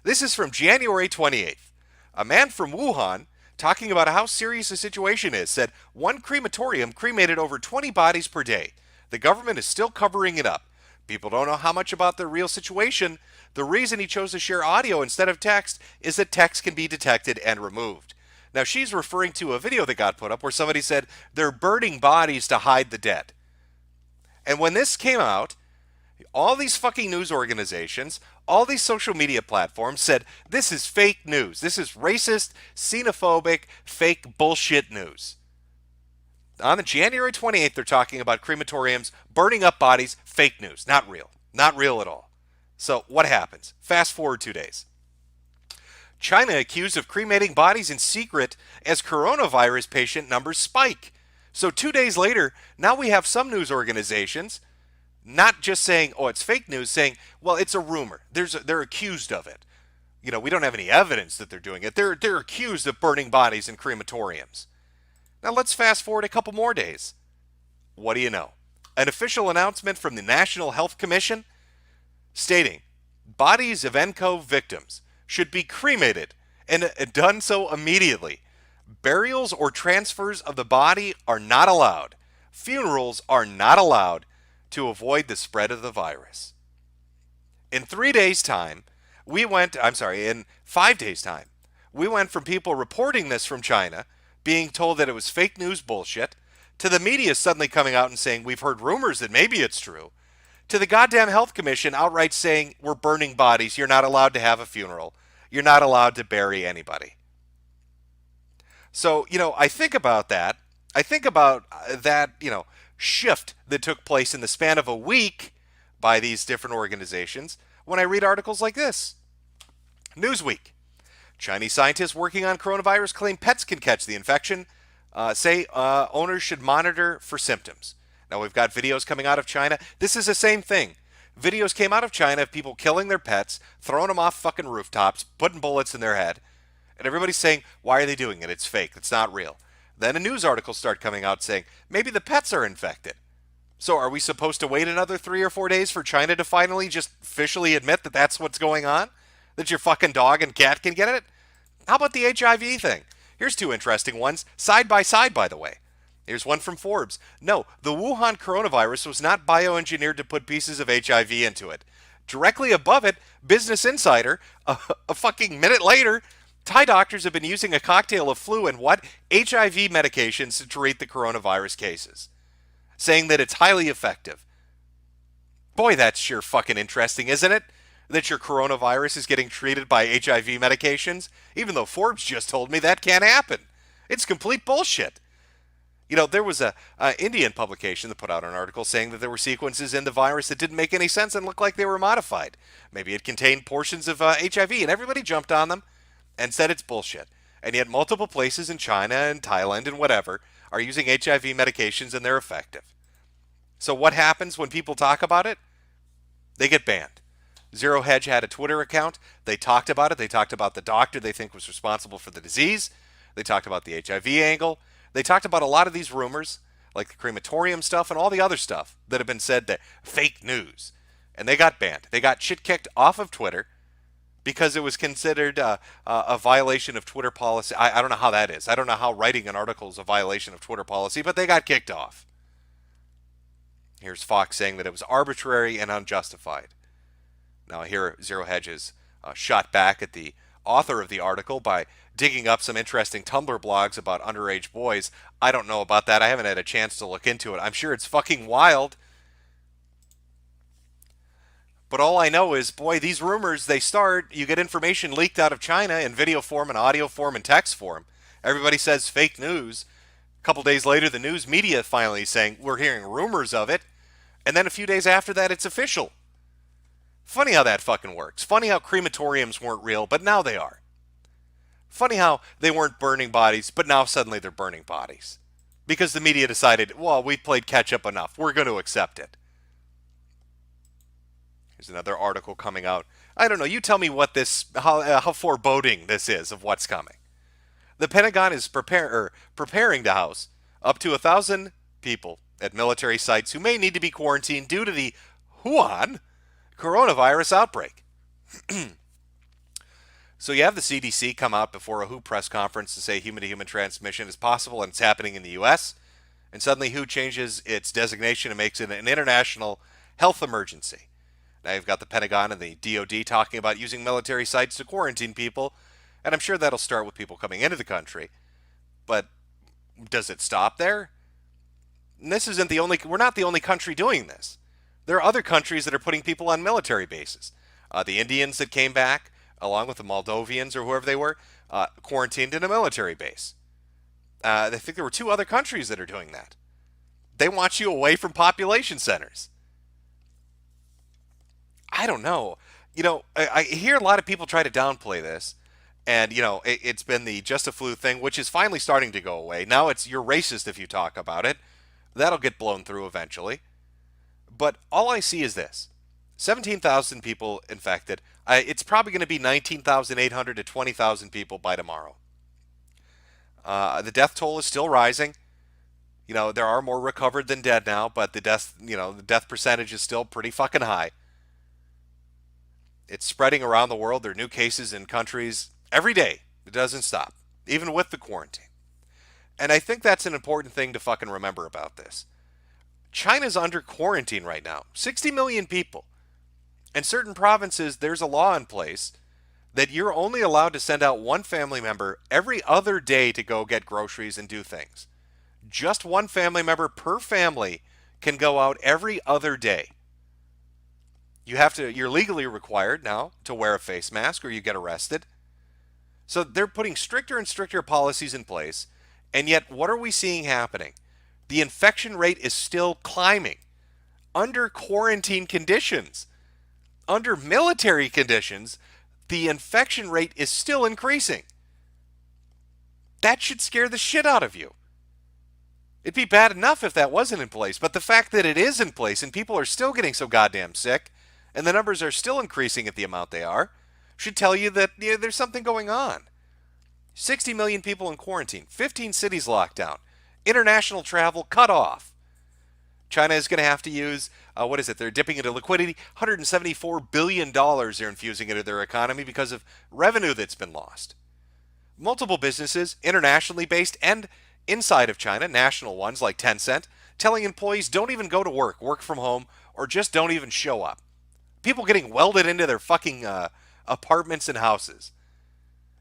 This is from January 28th. A man from Wuhan, talking about how serious the situation is, said one crematorium cremated over 20 bodies per day. The government is still covering it up. People don't know how much about the real situation. The reason he chose to share audio instead of text is that text can be detected and removed. Now, she's referring to a video that got put up where somebody said they're burning bodies to hide the dead. And when this came out, all these fucking news organizations, all these social media platforms said, this is fake news. This is racist, xenophobic, fake bullshit news. On the January 28th, they're talking about crematoriums burning up bodies. Fake news. Not real. Not real at all. So what happens? Fast forward 2 days. China accused of cremating bodies in secret as coronavirus patient numbers spike. So 2 days later, now we have some news organizations not just saying, oh, it's fake news, saying, well, it's a rumor. They're accused of it. We don't have any evidence that they're doing it. They're accused of burning bodies in crematoriums. Now let's fast forward a couple more days. What do you know? An official announcement from the National Health Commission stating bodies of NCOV victims should be cremated and done so immediately. Burials or transfers of the body are not allowed. Funerals are not allowed to avoid the spread of the virus. In 3 days' time, in 5 days' time, we went from people reporting this from China, being told that it was fake news bullshit, to the media suddenly coming out and saying, we've heard rumors that maybe it's true, to the goddamn health commission outright saying, we're burning bodies, you're not allowed to have a funeral, you're not allowed to bury anybody. So, I think about that. I think about that, shift that took place in the span of a week by these different organizations when I read articles like this. Newsweek. Chinese scientists working on coronavirus claim pets can catch the infection. Say owners should monitor for symptoms. Now, we've got videos coming out of China. This is the same thing. Videos came out of China of people killing their pets, throwing them off fucking rooftops, putting bullets in their head. And everybody's saying, why are they doing it? It's fake. It's not real. Then a news article start coming out saying, maybe the pets are infected. So are we supposed to wait another 3 or 4 days for China to finally just officially admit that that's what's going on? That your fucking dog and cat can get it? How about the HIV thing? Here's 2 interesting ones, side by side, by the way. Here's one from Forbes. No, the Wuhan coronavirus was not bioengineered to put pieces of HIV into it. Directly above it, Business Insider, a fucking minute later, Thai doctors have been using a cocktail of flu and what? HIV medications to treat the coronavirus cases, saying that it's highly effective. Boy, that's sure fucking interesting, isn't it? That your coronavirus is getting treated by HIV medications, even though Forbes just told me that can't happen. It's complete bullshit. There was a Indian publication that put out an article saying that there were sequences in the virus that didn't make any sense and looked like they were modified. Maybe it contained portions of HIV, and everybody jumped on them and said it's bullshit. And yet multiple places in China and Thailand and whatever are using HIV medications and they're effective. So what happens when people talk about it? They get banned. Zero Hedge had a Twitter account. They talked about it. They talked about the doctor they think was responsible for the disease. They talked about the HIV angle. They talked about a lot of these rumors, like the crematorium stuff and all the other stuff that have been said that fake news. And they got banned. They got shit kicked off of Twitter because it was considered a violation of Twitter policy. I don't know how that is. I don't know how writing an article is a violation of Twitter policy, but they got kicked off. Here's Fox saying that it was arbitrary and unjustified. Now here, Zero Hedges shot back at the author of the article by digging up some interesting Tumblr blogs about underage boys. I don't know about that. I haven't had a chance to look into it. I'm sure it's fucking wild. But all I know is, boy, these rumors, they start, you get information leaked out of China in video form and audio form and text form. Everybody says fake news. A couple days later, the news media finally saying, we're hearing rumors of it. And then a few days after that, it's official. Funny how that fucking works. Funny how crematoriums weren't real, but now they are. Funny how they weren't burning bodies, but now suddenly they're burning bodies. Because the media decided, well, we played catch up enough. We're going to accept it. Here's another article coming out. I don't know. You tell me what this, how foreboding this is of what's coming. The Pentagon is preparing to house up to 1,000 people at military sites who may need to be quarantined due to the Wuhan coronavirus outbreak. So you have the CDC come out before a WHO press conference to say human-to-human transmission is possible and it's happening in the U.S. And suddenly WHO changes its designation and makes it an international health emergency. Now you've got the Pentagon and the DoD talking about using military sites to quarantine people, and I'm sure that'll start with people coming into the country. But does it stop there? And this isn't the only, we're not the only country doing this. There are other countries that are putting people on military bases. The Indians that came back, along with the Moldovians or whoever they were, quarantined in a military base. I think there were 2 other countries that are doing that. They want you away from population centers. I don't know. I hear a lot of people try to downplay this. And, it's been the just a flu thing, which is finally starting to go away. Now it's you're racist if you talk about it. That'll get blown through eventually. But all I see is this. 17,000 people infected. It's probably going to be 19,800 to 20,000 people by tomorrow. The death toll is still rising. There are more recovered than dead now, but the death percentage is still pretty fucking high. It's spreading around the world. There are new cases in countries every day. It doesn't stop, even with the quarantine. And I think that's an important thing to fucking remember about this. China's under quarantine right now. 60 million people. In certain provinces, there's a law in place that you're only allowed to send out one family member every other day to go get groceries and do things. Just one family member per family can go out every other day. You're legally required now to wear a face mask or you get arrested. So they're putting stricter and stricter policies in place. And yet, what are we seeing happening? The infection rate is still climbing under quarantine conditions. Under military conditions, the infection rate is still increasing. That should scare the shit out of you. It'd be bad enough if that wasn't in place, but the fact that it is in place and people are still getting so goddamn sick, and the numbers are still increasing at the amount they are, should tell you that there's something going on. 60 million people in quarantine, 15 cities locked down, international travel cut off. China is going to have to use, they're dipping into liquidity, $174 billion they're infusing into their economy because of revenue that's been lost. Multiple businesses, internationally based and inside of China, national ones like Tencent, telling employees don't even go to work from home, or just don't even show up. People getting welded into their fucking apartments and houses.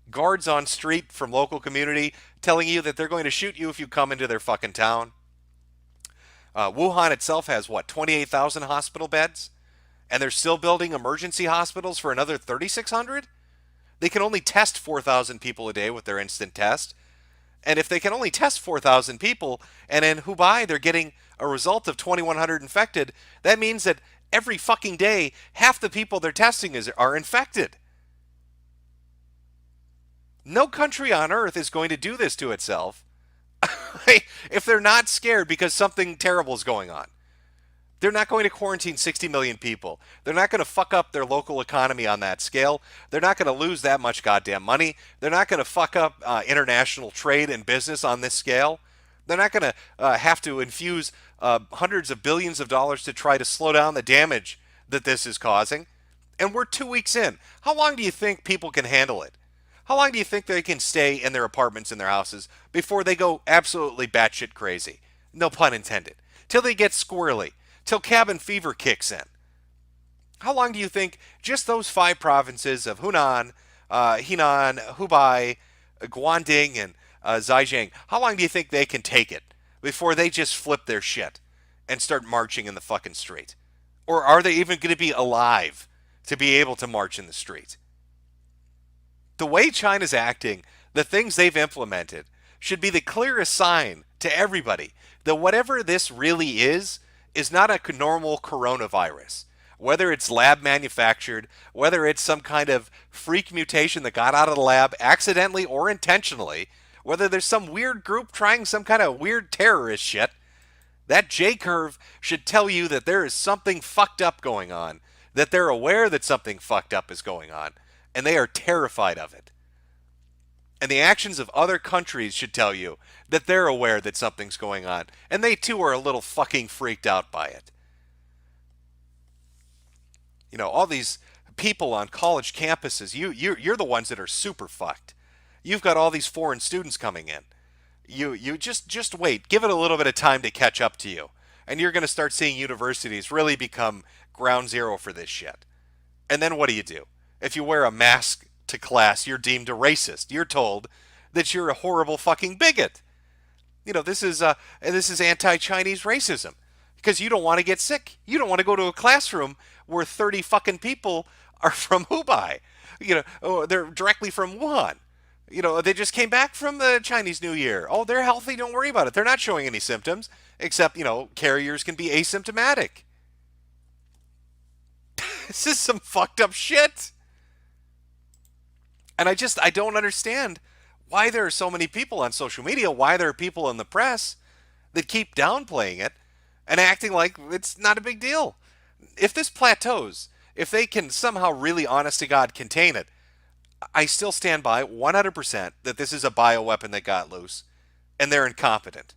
Guards on street from local community telling you that they're going to shoot you if you come into their fucking town. Wuhan itself has, 28,000 hospital beds? And they're still building emergency hospitals for another 3,600? They can only test 4,000 people a day with their instant test. And if they can only test 4,000 people, and in Hubei they're getting a result of 2,100 infected, that means that every fucking day, half the people they're testing are infected. No country on earth is going to do this to itself if they're not scared because something terrible is going on. They're not going to quarantine 60 million people. They're not going to fuck up their local economy on that scale. They're not going to lose that much goddamn money. They're not going to fuck up international trade and business on this scale. They're not going to have to infuse hundreds of billions of dollars to try to slow down the damage that this is causing. And we're 2 weeks in. How long do you think people can handle it? How long do you think they can stay in their apartments and their houses before they go absolutely batshit crazy? No pun intended. Till they get squirrely. Till cabin fever kicks in. How long do you think just those 5 provinces of Hunan, Henan, Hubei, Guangdong, and Zhejiang, how long do you think they can take it before they just flip their shit and start marching in the fucking street? Or are they even going to be alive to be able to march in the street? The way China's acting, the things they've implemented, should be the clearest sign to everybody that whatever this really is not a normal coronavirus. Whether it's lab manufactured, whether it's some kind of freak mutation that got out of the lab accidentally or intentionally, whether there's some weird group trying some kind of weird terrorist shit, that J-curve should tell you that there is something fucked up going on, that they're aware that something fucked up is going on, and they are terrified of it. And the actions of other countries should tell you that they're aware that something's going on, and they too are a little fucking freaked out by it. You know, all these people on college campuses, you're the ones that are super fucked. You've got all these foreign students coming in. You just wait. Give it a little bit of time to catch up to you. And you're going to start seeing universities really become ground zero for this shit. And then what do? If you wear a mask to class, you're deemed a racist. You're told that you're a horrible fucking bigot. You know, this is anti-Chinese racism. Because you don't want to get sick. You don't want to go to a classroom where 30 fucking people are from Hubei. You know, they're directly from Wuhan. You know, they just came back from the Chinese New Year. Oh, they're healthy. Don't worry about it. They're not showing any symptoms. Except, you know, carriers can be asymptomatic. This is some fucked up shit. And I don't understand why there are so many people on social media, why there are people in the press that keep downplaying it and acting like it's not a big deal. If this plateaus, if they can somehow really honest to God contain it, I still stand by 100% that this is a bioweapon that got loose and they're incompetent.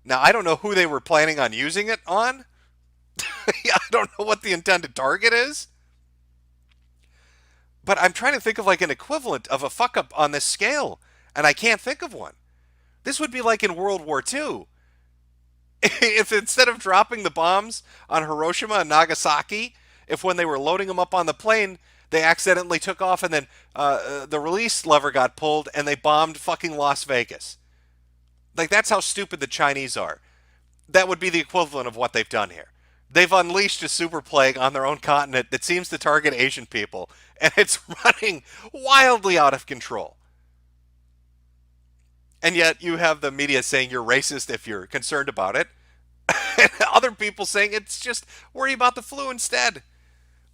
Now, I don't know who they were planning on using it on. I don't know what the intended target is. But I'm trying to think of like an equivalent of a fuck up on this scale, and I can't think of one. This would be like in World War II. If instead of dropping the bombs on Hiroshima and Nagasaki, if when they were loading them up on the plane, they accidentally took off and then the release lever got pulled and they bombed fucking Las Vegas. Like, that's how stupid the Chinese are. That would be the equivalent of what they've done here. They've unleashed a super plague on their own continent that seems to target Asian people, and it's running wildly out of control. And yet you have the media saying you're racist if you're concerned about it, and other people saying it's just worry about the flu instead.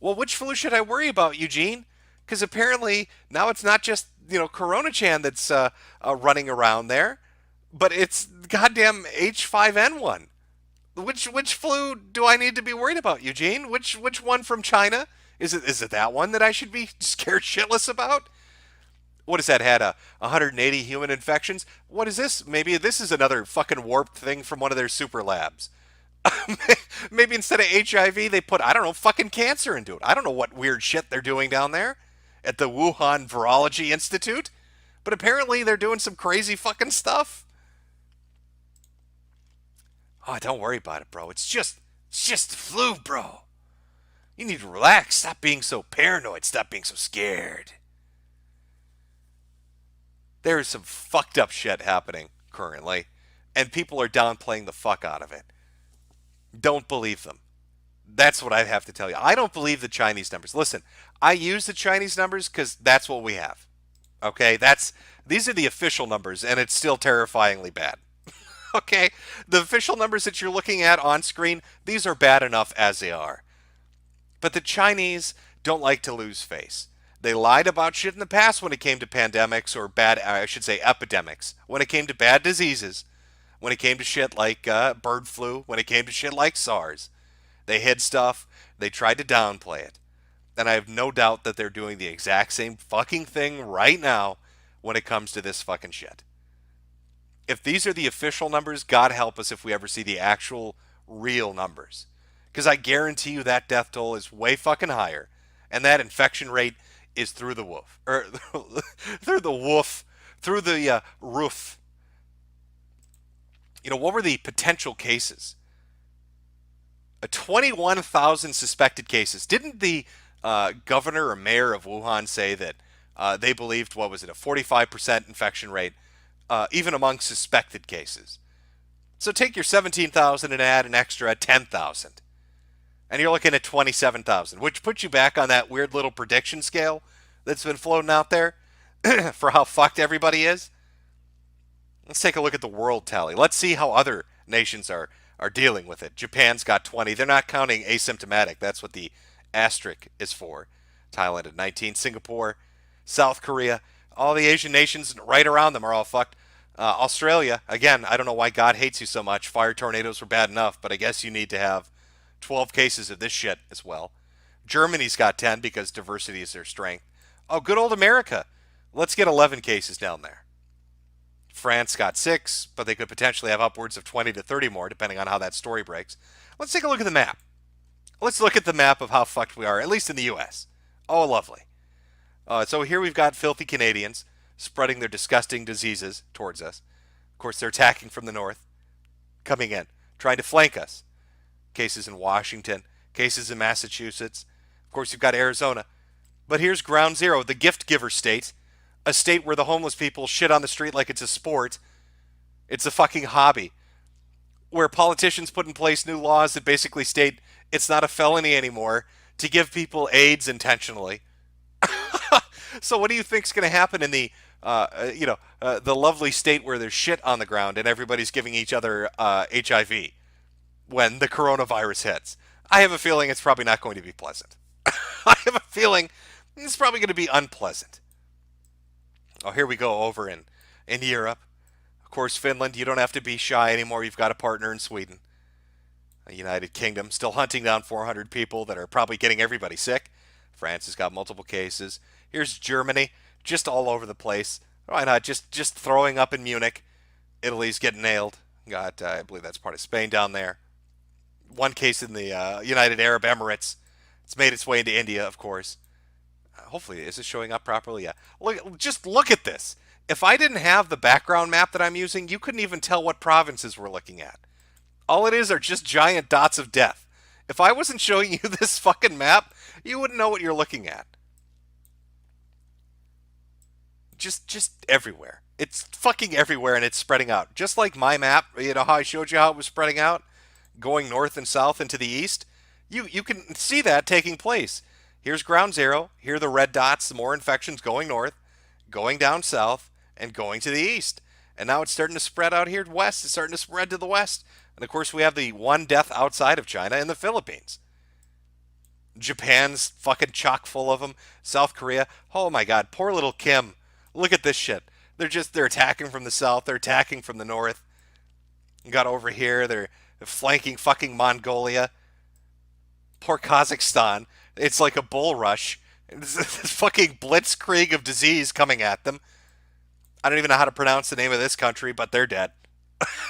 Well, which flu should I worry about, Eugene? Because apparently now it's not just, Corona-chan that's running around there, but it's goddamn H5N1. Which flu do I need to be worried about, Eugene? Which one from China? Is it that one that I should be scared shitless about? What has that had? 180 human infections? What is this? Maybe this is another fucking warped thing from one of their super labs. Maybe instead of HIV, they put, I don't know, fucking cancer into it. I don't know what weird shit they're doing down there at the Wuhan Virology Institute. But apparently they're doing some crazy fucking stuff. Oh, don't worry about it, bro. It's just the flu, bro. You need to relax. Stop being so paranoid. Stop being so scared. There is some fucked up shit happening currently, and people are downplaying the fuck out of it. Don't believe them. That's what I have to tell you. I don't believe the Chinese numbers. Listen, I use the Chinese numbers because that's what we have. Okay? These are the official numbers, and it's still terrifyingly bad. Okay? The official numbers that you're looking at on screen, these are bad enough as they are. But the Chinese don't like to lose face. They lied about shit in the past when it came to pandemics or epidemics. When it came to bad diseases. When it came to shit like bird flu. When it came to shit like SARS. They hid stuff. They tried to downplay it. And I have no doubt that they're doing the exact same fucking thing right now when it comes to this fucking shit. If these are the official numbers, God help us if we ever see the actual real numbers. Because I guarantee you that death toll is way fucking higher. And that infection rate is through the roof. Through the roof. What were the potential cases? 21,000 suspected cases. Didn't the governor or mayor of Wuhan say that they believed, a 45% infection rate, even among suspected cases? So take your 17,000 and add an extra 10,000. And you're looking at 27,000, which puts you back on that weird little prediction scale that's been floating out there for how fucked everybody is. Let's take a look at the world tally. Let's see how other nations are dealing with it. Japan's got 20. They're not counting asymptomatic. That's what the asterisk is for. Thailand at 19. Singapore, South Korea, all the Asian nations right around them are all fucked. Australia, again, I don't know why God hates you so much. Fire tornadoes were bad enough, but I guess you need to have 12 cases of this shit as well. Germany's got 10 because diversity is their strength. Oh, good old America. Let's get 11 cases down there. France got 6, but they could potentially have upwards of 20 to 30 more, depending on how that story breaks. Let's take a look at the map. Let's look at the map of how fucked we are, at least in the U.S. Oh, lovely. So here we've got filthy Canadians spreading their disgusting diseases towards us. Of course, they're attacking from the north, coming in, trying to flank us. Cases in Washington, cases in Massachusetts. Of course, you've got Arizona. But here's ground zero, the gift giver state. A state where the homeless people shit on the street like it's a sport. It's a fucking hobby. Where politicians put in place new laws that basically state it's not a felony anymore to give people AIDS intentionally. So what do you think's going to happen in the lovely state where there's shit on the ground and everybody's giving each other HIV when the coronavirus hits? I have a feeling it's probably not going to be pleasant. I have a feeling it's probably going to be unpleasant. Oh, here we go over in Europe. Of course, Finland, you don't have to be shy anymore. You've got a partner in Sweden. The United Kingdom, still hunting down 400 people that are probably getting everybody sick. France has got multiple cases. Here's Germany, just all over the place. Why not? Just throwing up in Munich. Italy's getting nailed. Got, I believe that's part of Spain down there. One case in the United Arab Emirates. It's made its way into India, of course. Hopefully, is it showing up properly? Yeah. Just look at this. If I didn't have the background map that I'm using, you couldn't even tell what provinces we're looking at. All it is are just giant dots of death. If I wasn't showing you this fucking map, you wouldn't know what you're looking at. Just everywhere. It's fucking everywhere, and it's spreading out. Just like my map, you know how I showed you how it was spreading out? Going north and south and to the east? You can see that taking place. Here's ground zero. Here are the red dots, the more infections going north, going down south, and going to the east. And now it's starting to spread out here west. It's starting to spread to the west. And of course, we have the one death outside of China in the Philippines. Japan's fucking chock full of them. South Korea. Oh my God, poor little Kim. Look at this shit. They're attacking from the south. They're attacking from the north. You got over here. They're flanking fucking Mongolia. Poor Kazakhstan. It's like a bull rush. This fucking blitzkrieg of disease coming at them. I don't even know how to pronounce the name of this country, but they're dead.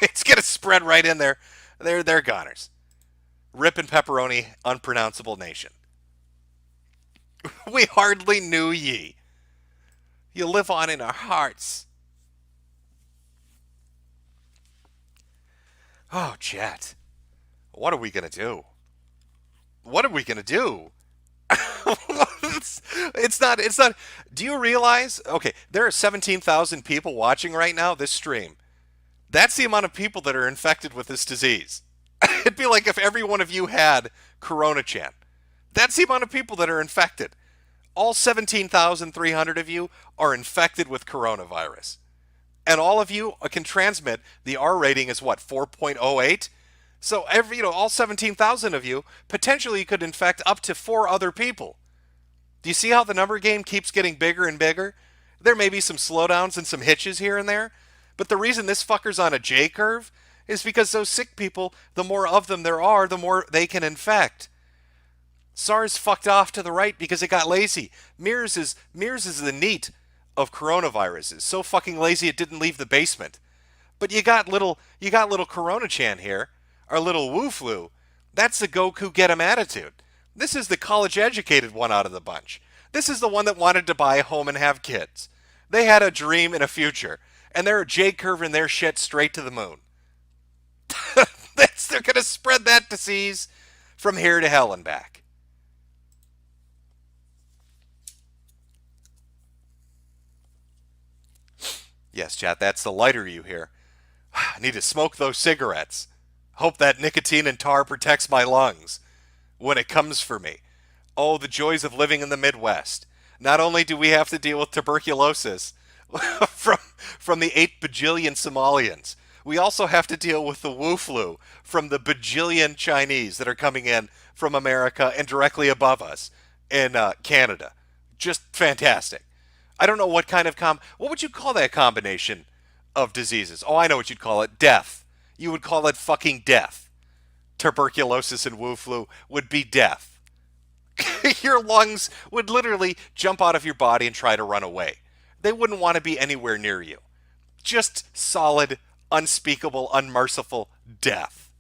It's gonna spread right in there. They're goners. Rip and pepperoni, unpronounceable nation. We hardly knew ye. You live on in our hearts. Oh, chat. What are we gonna do? What are we gonna do? It's not. Do you realize? Okay, there are 17,000 people watching right now this stream. That's the amount of people that are infected with this disease. It'd be like if every one of you had Corona-chan. That's the amount of people that are infected. All 17,300 of you are infected with coronavirus. And all of you can transmit. The R rating is what, 4.08? So all 17,000 of you potentially could infect up to 4 other people. Do you see how the number game keeps getting bigger and bigger? There may be some slowdowns and some hitches here and there, but the reason this fucker's on a J curve is because those sick people, the more of them there are, the more they can infect. SARS fucked off to the right because it got lazy. MERS is the NEAT of coronaviruses. So fucking lazy it didn't leave the basement. But you got little Corona-chan here, our little Wu Flu. That's the Goku get 'em attitude. This is the college-educated one out of the bunch. This is the one that wanted to buy a home and have kids. They had a dream and a future, and they're J-curving their shit straight to the moon. They're going to spread that disease from here to hell and back. Yes, chat, that's the lighter you hear. I need to smoke those cigarettes. Hope that nicotine and tar protects my lungs when it comes for me. Oh, the joys of living in the Midwest. Not only do we have to deal with tuberculosis from the 8 bajillion Somalians, we also have to deal with the Wu Flu from the bajillion Chinese that are coming in from America and directly above us in Canada. Just fantastic. I don't know what kind of what would you call that combination of diseases? Oh, I know what you'd call it. Death. You would call it fucking death. Tuberculosis and Wu Flu would be death. Your lungs would literally jump out of your body and try to run away. They wouldn't want to be anywhere near you. Just solid, unspeakable, unmerciful death.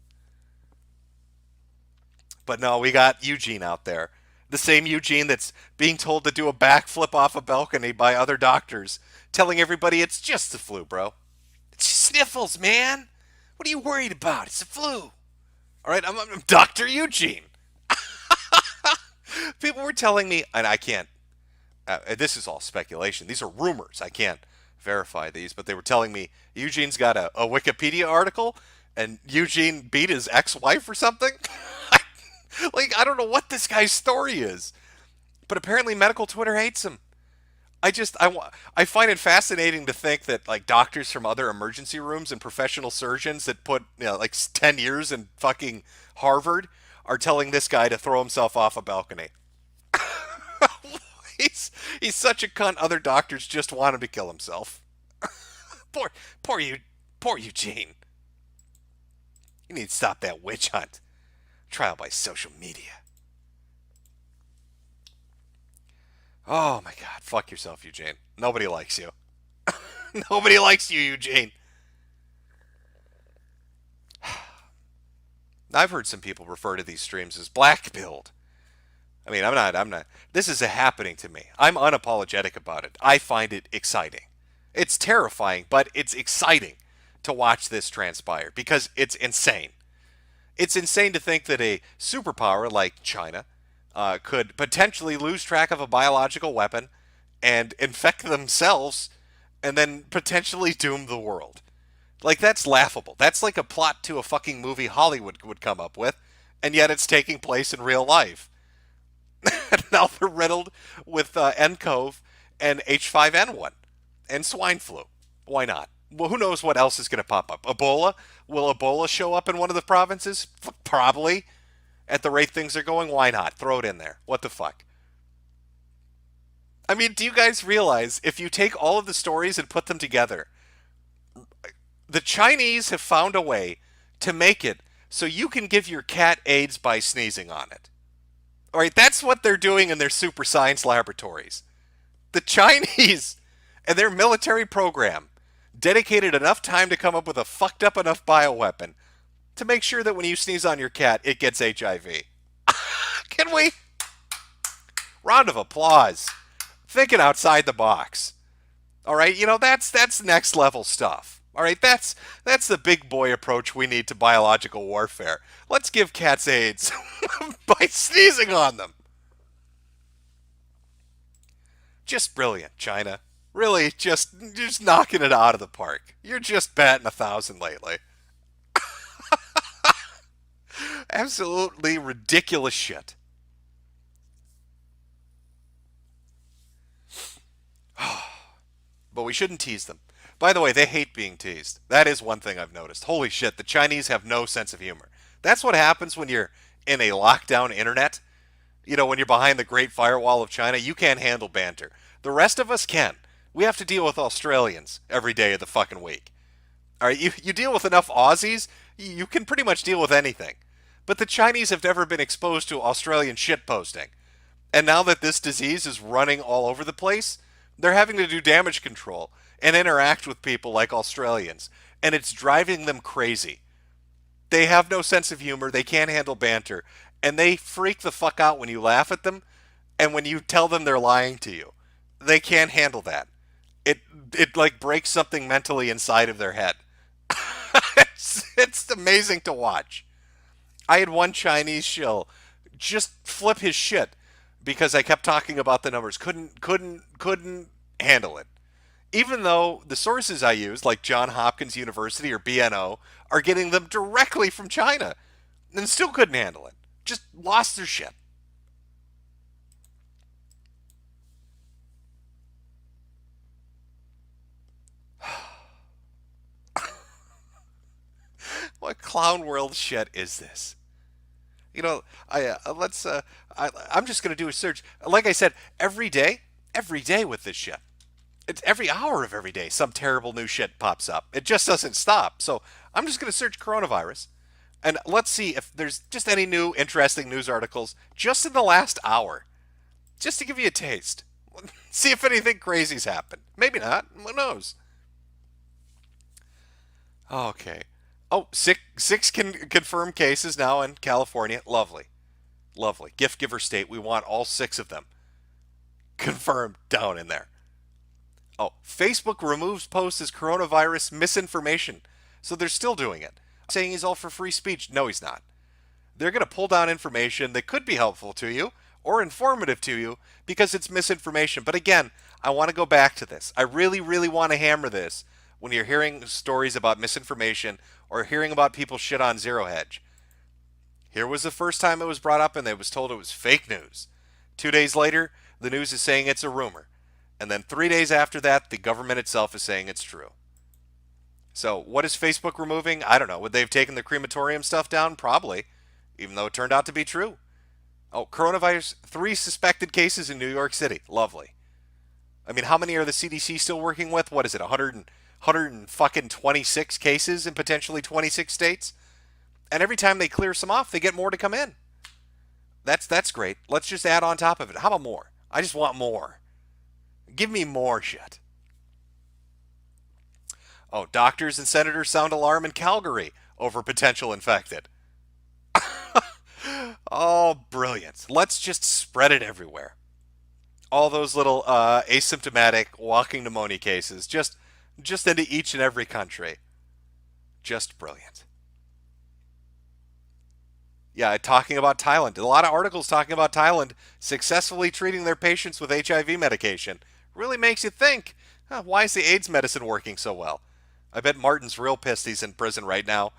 But no, we got Eugene out there. The same Eugene that's being told to do a backflip off a balcony by other doctors, telling everybody it's just the flu, bro. It's just sniffles, man. What are you worried about? It's the flu. All right, I'm Dr. Eugene. People were telling me, and I can't, this is all speculation. These are rumors. I can't verify these, but they were telling me Eugene's got a Wikipedia article, and Eugene beat his ex-wife or something. Like, I don't know what this guy's story is, but apparently medical Twitter hates him. I find it fascinating to think that, like, doctors from other emergency rooms and professional surgeons that put, like 10 years in fucking Harvard are telling this guy to throw himself off a balcony. He's such a cunt. Other doctors just want him to kill himself. Poor Eugene. You need to stop that witch hunt. Trial by social media. Oh my God, fuck yourself, Eugene. Nobody likes you. Nobody likes you, Eugene. I've heard some people refer to these streams as black pilled. I mean, I'm not. This is happening to me. I'm unapologetic about it. I find it exciting. It's terrifying, but it's exciting to watch this transpire because it's insane. It's insane to think that a superpower like China could potentially lose track of a biological weapon and infect themselves and then potentially doom the world. Like, that's laughable. That's like a plot to a fucking movie Hollywood would come up with, and yet it's taking place in real life. Now they're riddled with nCoV and H5N1 and swine flu. Why not? Well, who knows what else is going to pop up? Ebola? Will Ebola show up in one of the provinces? Probably. At the rate things are going, why not? Throw it in there. What the fuck? I mean, do you guys realize if you take all of the stories and put them together, the Chinese have found a way to make it so you can give your cat AIDS by sneezing on it. All right, that's what they're doing in their super science laboratories. The Chinese and their military program dedicated enough time to come up with a fucked up enough bioweapon to make sure that when you sneeze on your cat, it gets HIV. Can we? Round of applause. Thinking outside the box. All right, you know, that's next level stuff. All right, that's the big boy approach we need to biological warfare. Let's give cats AIDS by sneezing on them. Just brilliant, China. Really, just knocking it out of the park. You're just batting 1,000 lately. Absolutely ridiculous shit. But we shouldn't tease them. By the way, they hate being teased. That is one thing I've noticed. Holy shit, the Chinese have no sense of humor. That's what happens when you're in a lockdown internet. You know, when you're behind the Great Firewall of China, you can't handle banter. The rest of us can. We have to deal with Australians every day of the fucking week. All right, you deal with enough Aussies, you can pretty much deal with anything. But the Chinese have never been exposed to Australian shitposting. And now that this disease is running all over the place, they're having to do damage control and interact with people like Australians. And it's driving them crazy. They have no sense of humor, they can't handle banter, and they freak the fuck out when you laugh at them and when you tell them they're lying to you. They can't handle that. It like breaks something mentally inside of their head. It's amazing to watch. I had one Chinese shill just flip his shit because I kept talking about the numbers. Couldn't handle it. Even though the sources I use, like Johns Hopkins University or BNO, are getting them directly from China, and still couldn't handle it. Just lost their shit. What clown world shit is this? You know, I'm just going to do a search. Like I said, every day with this shit. It's every hour of every day some terrible new shit pops up. It just doesn't stop. So I'm just going to search coronavirus. And let's see if there's just any new interesting news articles just in the last hour. Just to give you a taste. See if anything crazy's happened. Maybe not. Who knows? Okay. Oh, six confirmed cases now in California. Lovely. Lovely. Gift giver state. We want all 6 of them confirmed down in there. Oh, Facebook removes posts as coronavirus misinformation. So they're still doing it. Saying he's all for free speech. No, he's not. They're going to pull down information that could be helpful to you or informative to you because it's misinformation. But again, I want to go back to this. I really, really want to hammer this when you're hearing stories about misinformation or hearing about people shit on Zero Hedge. Here was the first time it was brought up and they was told it was fake news. 2 days later, the news is saying it's a rumor. And then 3 days after that, the government itself is saying it's true. So what is Facebook removing? I don't know. Would they have taken the crematorium stuff down? Probably, even though it turned out to be true. Oh, coronavirus, 3 suspected cases in New York City. Lovely. I mean, how many are the CDC still working with? What is it, 126 cases in potentially 26 states? And every time they clear some off, they get more to come in. That's great. Let's just add on top of it. How about more? I just want more. Give me more shit. Oh, doctors and senators sound alarm in Calgary over potential infected. Oh, brilliant. Let's just spread it everywhere. All those little asymptomatic walking pneumonia cases, just into each and every country. Just brilliant. Yeah, talking about Thailand. A lot of articles talking about Thailand successfully treating their patients with HIV medication. Really makes you think, huh, why is the AIDS medicine working so well? I bet Martin's real pissed he's in prison right now.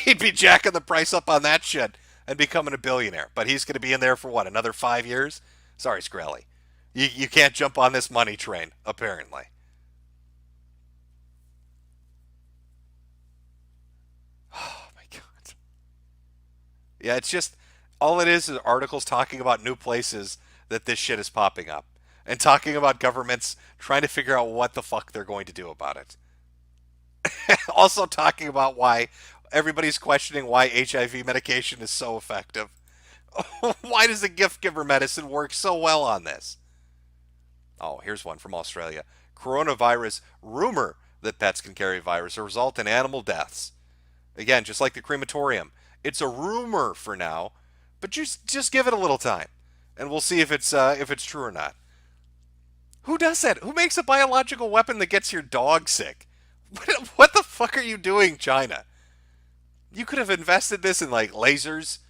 He'd be jacking the price up on that shit and becoming a billionaire. But he's going to be in there for what, another 5 years? Sorry, Screlly. You can't jump on this money train, apparently. Oh, my God. Yeah, it's just, all it is articles talking about new places that this shit is popping up. And talking about governments trying to figure out what the fuck they're going to do about it. Also talking about why everybody's questioning why HIV medication is so effective. Why does the gift giver medicine work so well on this? Oh, here's one from Australia. Coronavirus rumor that pets can carry virus will result in animal deaths. Again, just like the crematorium. It's a rumor for now, but just give it a little time, and we'll see if it's true or not. Who does that? Who makes a biological weapon that gets your dog sick? What the fuck are you doing, China? You could have invested this in like lasers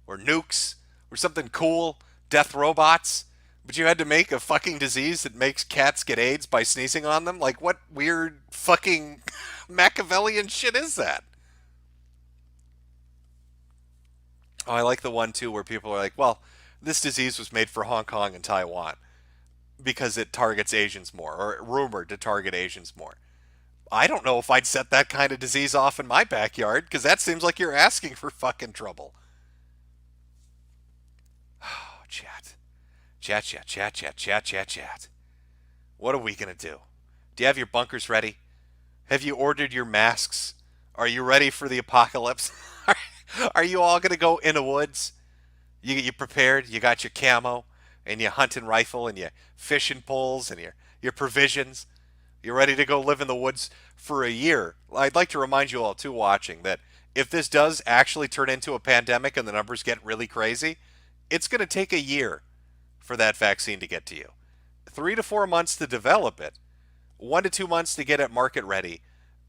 or nukes or something cool, death robots, but you had to make a fucking disease that makes cats get AIDS by sneezing on them? Like, what weird fucking Machiavellian shit is that? Oh, I like the one too where people are like, well, this disease was made for Hong Kong and Taiwan because it targets Asians more, or rumored to target Asians more. I don't know if I'd set that kind of disease off in my backyard, because that seems like you're asking for fucking trouble. Oh, chat. Chat. What are we going to do? Do you have your bunkers ready? Have you ordered your masks? Are you ready for the apocalypse? Are you all going to go in the woods? You prepared? You got your camo and your hunting rifle and your fishing poles and your provisions? You're ready to go live in the woods for a year. I'd like to remind you all, too, watching, that if this does actually turn into a pandemic and the numbers get really crazy, it's going to take a year for that vaccine to get to you. 3 to 4 months to develop it, 1 to 2 months to get it market ready,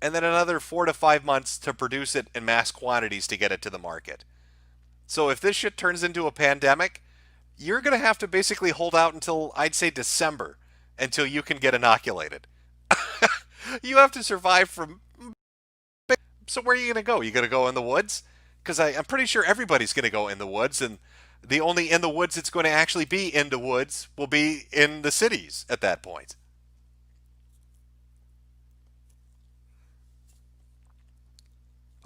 and then another 4 to 5 months to produce it in mass quantities to get it to the market. So if this shit turns into a pandemic, you're going to have to basically hold out until, I'd say, December, until you can get inoculated. You have to survive from... So where are you going to go? You going to go in the woods? Because I'm pretty sure everybody's going to go in the woods, and the only in the woods it's going to actually be in the woods will be in the cities at that point.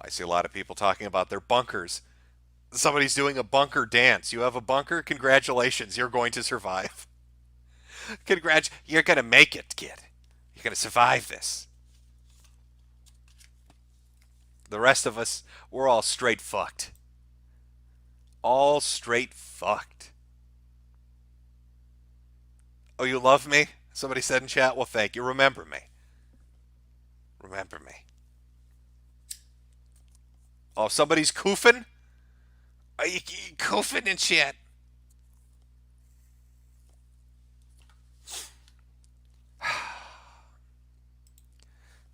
I see a lot of people talking about their bunkers. Somebody's doing a bunker dance. You have a bunker? Congratulations, you're going to survive. You're going to make it, kid. You're going to survive this. The rest of us, we're all straight fucked. All straight fucked. Oh, you love me? Somebody said in chat. Well, thank you. Remember me. Remember me. Oh, somebody's koofing? Are you koofing in chat?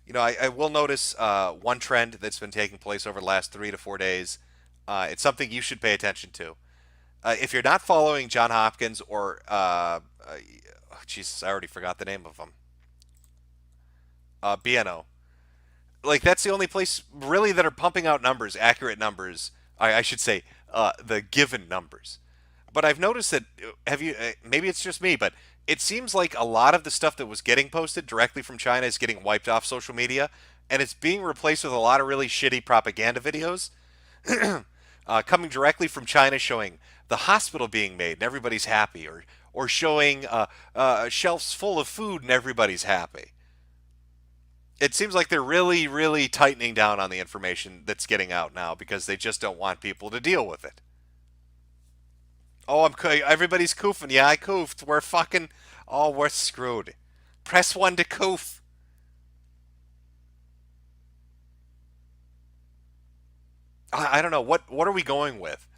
You know, I will notice one trend that's been taking place over the last 3 to 4 days. It's something you should pay attention to. If you're not following John Hopkins or, Jesus, I already forgot the name of him. BNO. Like, that's the only place really that are pumping out numbers, accurate numbers. I should say, the given numbers. But I've noticed that, maybe it's just me, but it seems like a lot of the stuff that was getting posted directly from China is getting wiped off social media, and it's being replaced with a lot of really shitty propaganda videos coming directly from China, showing the hospital being made and everybody's happy, or showing shelves full of food and everybody's happy. It seems like they're really, really tightening down on the information that's getting out now because they just don't want people to deal with it. Oh, everybody's koofing. Yeah, I koofed. We're fucking... Oh, we're screwed. Press 1 to koof. I don't know. What are we going with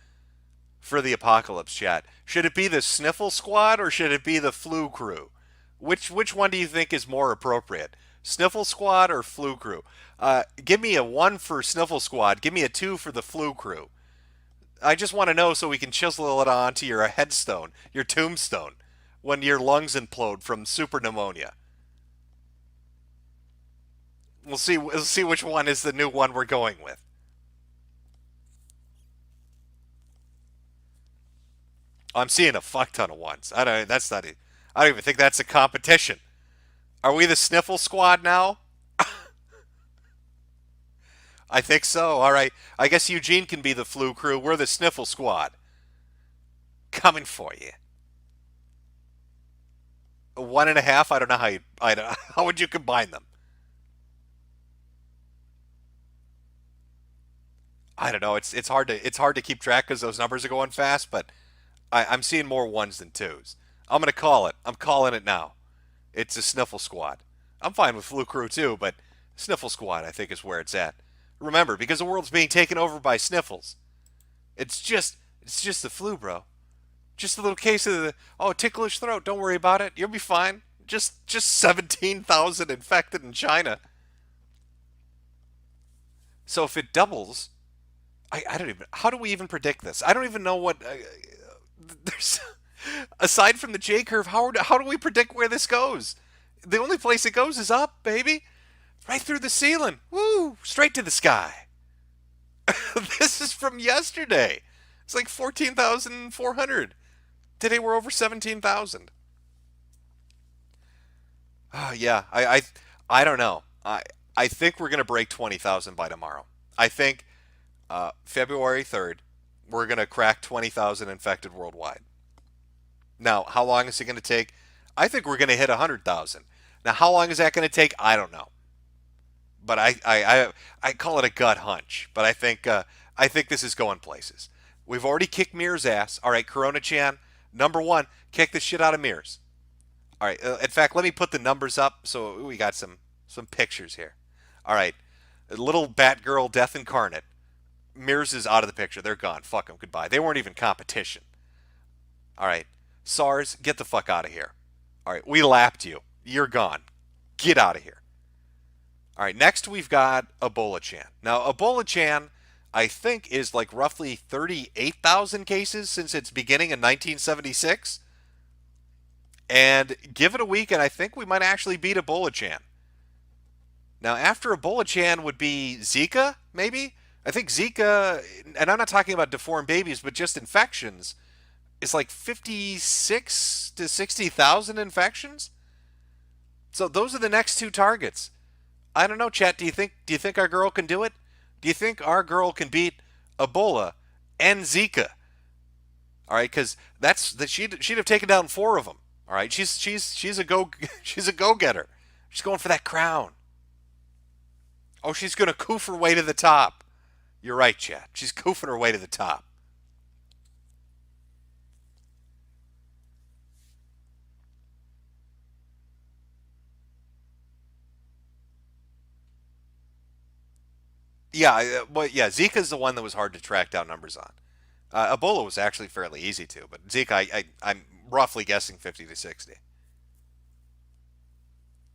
for the apocalypse, chat? Should it be the sniffle squad or should it be the flu crew? Which one do you think is more appropriate? Sniffle squad or flu crew? Give me a 1 for sniffle squad. Give me a 2 for the flu crew. I just want to know so we can chisel it onto your headstone, your tombstone, when your lungs implode from super pneumonia. We'll see. We'll see which one is the new one we're going with. I'm seeing a fuck ton of ones. I don't. That's not. I don't even think that's a competition. Are we the sniffle squad now? I think so. All right. I guess Eugene can be the flu crew. We're the sniffle squad. Coming for you. 1.5. I don't know how you. I don't. How would you combine them? I don't know. It's hard to keep track because those numbers are going fast. But I'm seeing more ones than twos. I'm gonna call it. I'm calling it now. It's a sniffle squad. I'm fine with flu crew too, but sniffle squad I think is where it's at. Remember, because the world's being taken over by sniffles. It's just the flu, bro. Just a little case of the ticklish throat. Don't worry about it. You'll be fine. Just 17,000 infected in China. So if it doubles, I don't even. How do we even predict this? I don't even know what. There's aside from the J curve, how do we predict where this goes? The only place it goes is up, baby. Right through the ceiling. Woo! Straight to the sky. This is from yesterday. It's like 14,400. Today we're over 17,000. Yeah, I don't know. I think we're going to break 20,000 by tomorrow. I think February 3rd, we're going to crack 20,000 infected worldwide. Now, how long is it going to take? I think we're going to hit 100,000. Now, how long is that going to take? I don't know. But I call it a gut hunch. But I think this is going places. We've already kicked Mir's ass. All right, Corona Chan, number one, kick the shit out of Mir's. All right. In fact, let me put the numbers up so we got some pictures here. All right, little Batgirl Death Incarnate. Mir's is out of the picture. They're gone. Fuck them. Goodbye. They weren't even competition. All right, SARS, get the fuck out of here. All right, we lapped you. You're gone. Get out of here. All right, next we've got Ebola Chan. Now, Ebola Chan, I think, is like roughly 38,000 cases since its beginning in 1976. And give it a week, and I think we might actually beat Ebola Chan. Now, after Ebola Chan would be Zika, maybe? I think Zika, and I'm not talking about deformed babies, but just infections, is like 56 to 60,000 infections. So those are the next two targets. I don't know, chat. Do you think our girl can do it? Do you think our girl can beat Ebola and Zika? All right, because she'd have taken down 4 of them. All right, she's a go-getter. She's going for that crown. Oh, she's gonna coof her way to the top. You're right, chat. She's coofing her way to the top. Yeah, but yeah, Zika's the one that was hard to track down numbers on. Ebola was actually fairly easy too, but Zika, I'm roughly guessing 50 to 60.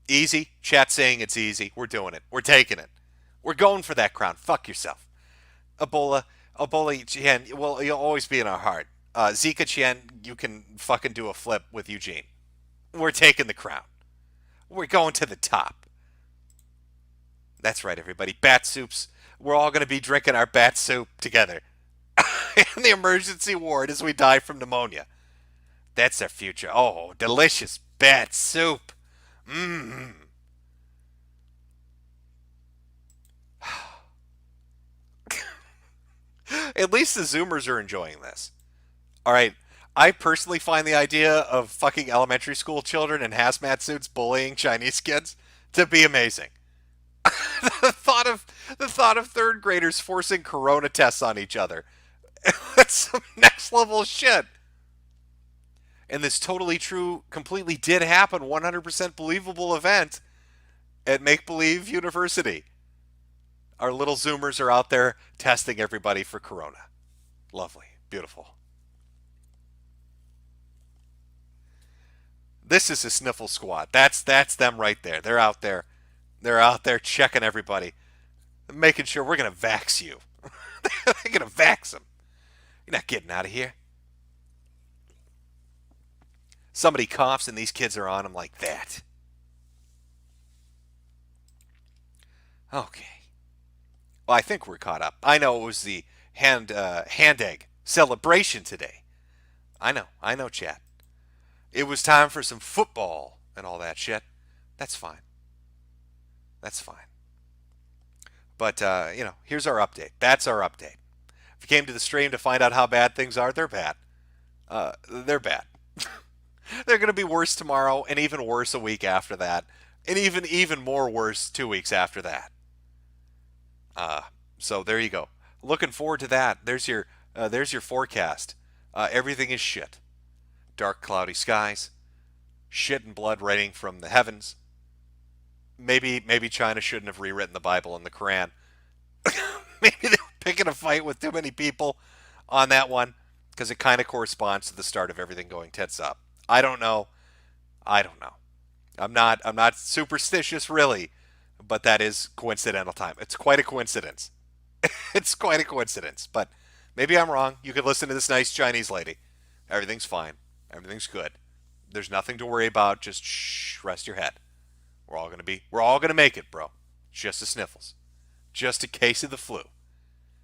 Easy. Chat saying it's easy. We're doing it. We're taking it. We're going for that crown. Fuck yourself. Ebola Chan, well, you'll always be in our heart. Zika Chan, you can fucking do a flip with Eugene. We're taking the crown. We're going to the top. That's right, everybody. Bat soups. We're all going to be drinking our bat soup together in the emergency ward as we die from pneumonia. That's our future. Oh, delicious bat soup. Mmm. At least the Zoomers are enjoying this. All right. I personally find the idea of fucking elementary school children in hazmat suits bullying Chinese kids to be amazing. the thought of third graders forcing corona tests on each other. That's some next level shit. And this totally true, completely did happen, 100% believable event at Make Believe University. Our little Zoomers are out there testing everybody for corona. Lovely. Beautiful. This is a sniffle squad. That's them right there. They're out there. They're out there checking everybody. Making sure we're going to vax you. They're going to vax them. You're not getting out of here. Somebody coughs and these kids are on them like that. Okay. Well, I think we're caught up. I know it was the hand egg celebration today. I know, chat. It was time for some football and all that shit. That's fine. That's fine. But, here's our update. That's our update. If you came to the stream to find out how bad things are, they're bad. They're bad. They're going to be worse tomorrow, and even worse a week after that, and even more worse 2 weeks after that. So there you go. Looking forward to that. There's your forecast. Everything is shit. Dark, cloudy skies. Shit and blood raining from the heavens. Maybe China shouldn't have rewritten the Bible and the Quran. Maybe they were picking a fight with too many people on that one, because it kind of corresponds to the start of everything going tits up. I don't know. I'm not superstitious really, but that is coincidental time. It's quite a coincidence. It's quite a coincidence, but maybe I'm wrong. You could listen to this nice Chinese lady. Everything's fine. Everything's good. There's nothing to worry about. Just shh, rest your head. We're all gonna make it, bro. Just the sniffles. Just a case of the flu.